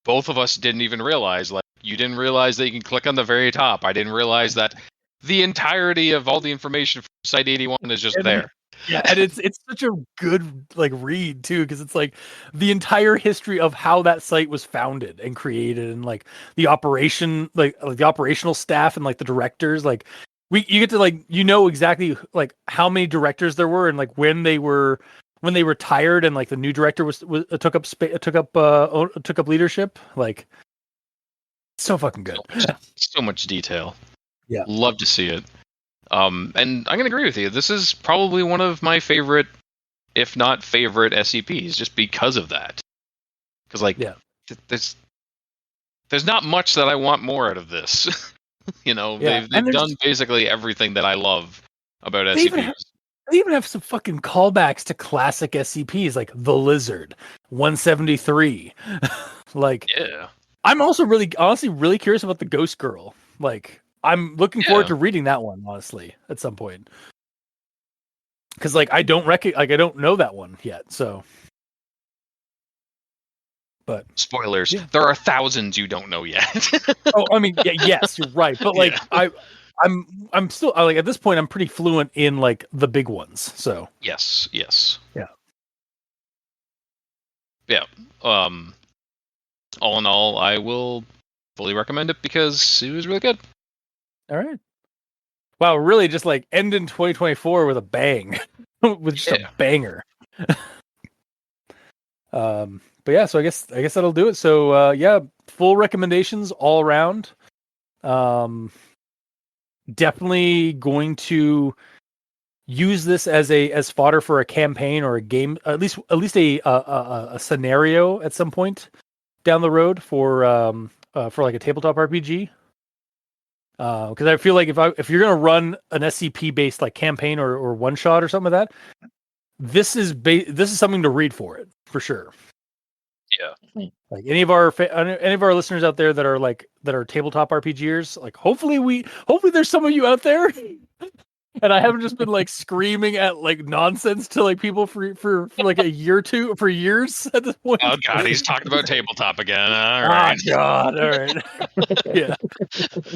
both of us didn't even realize. You didn't realize that you can click on the very top. I didn't realize that the entirety of all the information from Site 81 is just there. Yeah, and it's such a good read too, because it's the entire history of how that site was founded and created, and the operation, the operational staff and the directors. You get to exactly how many directors there were and when they retired, and the new director took up leadership. So fucking good. So much detail. Yeah, love to see it. And I'm gonna agree with you. This is probably one of my favorite, if not favorite, SCPs, just because of that. Because there's not much that I want more out of this. They've done basically everything that I love about SCPs. They even have some fucking callbacks to classic SCPs like the Lizard, 173. Yeah. I'm also honestly really curious about the Ghost Girl. I'm looking forward to reading that one, honestly, at some point. Because I don't know that one yet. So, but spoilers, there are thousands you don't know yet. Oh, I mean, yes, you're right. But I'm still at this point I'm pretty fluent in the big ones. So yes. Yeah. All in all, I will fully recommend it because it was really good. All right. Wow, really just ending 2024 with a bang. With just a banger. But yeah, so I guess that'll do it. So full recommendations all around. Definitely going to use this as fodder for a campaign or a game, at least a scenario at some point down the road for a tabletop RPG. Because I feel if you're gonna run an SCP based campaign or one shot or something like that, this is something to read for sure. Yeah. Any of our listeners out there that are tabletop RPGers, hopefully there's some of you out there, and I haven't just been screaming at nonsense to people for a year or two, for years at this point. Oh god, he's talking about tabletop again. All right. Oh god, all right. Yeah.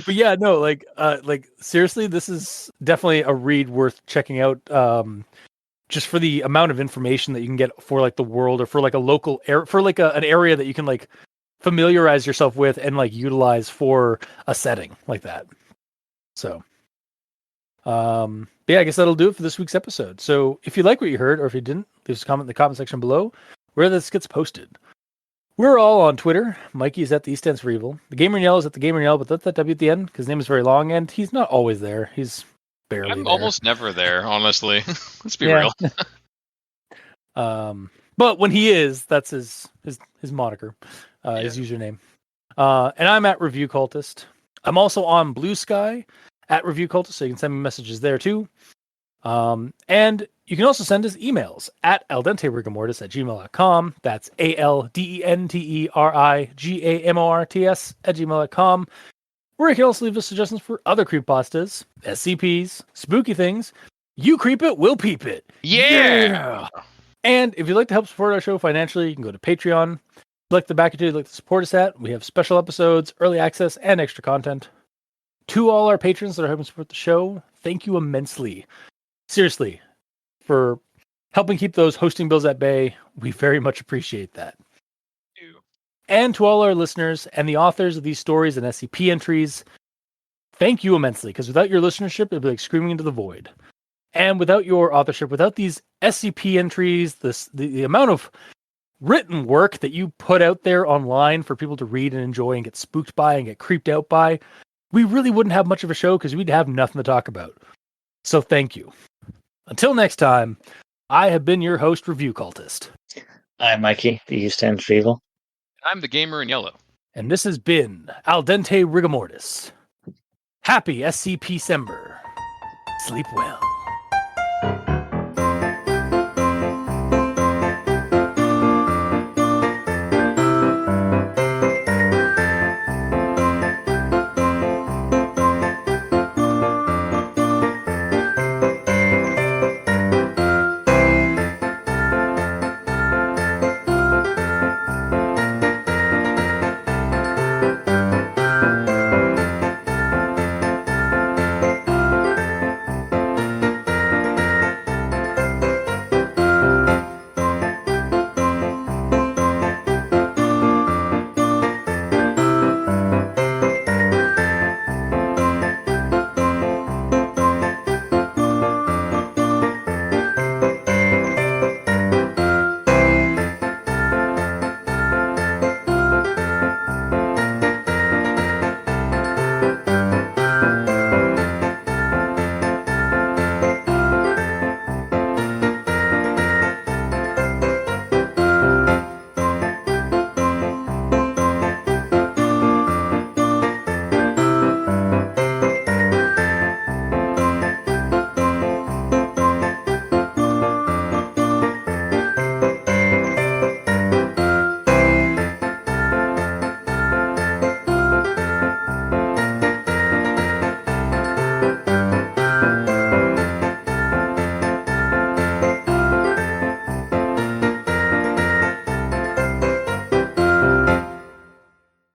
But yeah, no, seriously, this is definitely a read worth checking out. Just for the amount of information that you can get for the world, or for a local for an area that you can familiarize yourself with and utilize for a setting like that. So, yeah, I guess that'll do it for this week's episode. So if you like what you heard, or if you didn't, leave us a comment in the comment section below where this gets posted. We're all on Twitter. Mikey is at the E stands for evil. The Gamer in Yellow is at the Gamer in Yellow, but that's that W at the end because his name is very long and he's not always there. He's barely I'm there. almost never there, honestly. Let's be real. But when he is, that's his moniker, his username. And I'm at Review Cultist. I'm also on Blue Sky at Review Cultist, so you can send me messages there too. And you can also send us emails at aldenterigamortis@gmail.com. That's ALDENTERIGAMORTS@gmail.com. Where you can also leave us suggestions for other creepypastas, SCPs, spooky things. You creep it, we'll peep it. Yeah! And if you'd like to help support our show financially, you can go to Patreon. Select the backer you'd like to support us at. We have special episodes, early access, and extra content. To all our patrons that are helping support the show, thank you immensely. Seriously, for helping keep those hosting bills at bay. We very much appreciate that. And to all our listeners and the authors of these stories and SCP entries, thank you immensely, because without your listenership, it'd be like screaming into the void. And without your authorship, without these SCP entries, the amount of written work that you put out there online for people to read and enjoy and get spooked by and get creeped out by, we really wouldn't have much of a show because we'd have nothing to talk about. So thank you. Until next time, I have been your host, Review Cultist. I'm Mikey, the U stands for evil. I'm the gamer in yellow. And this has been Al Dente Rigamortis. Happy SCP-Cember. Sleep well.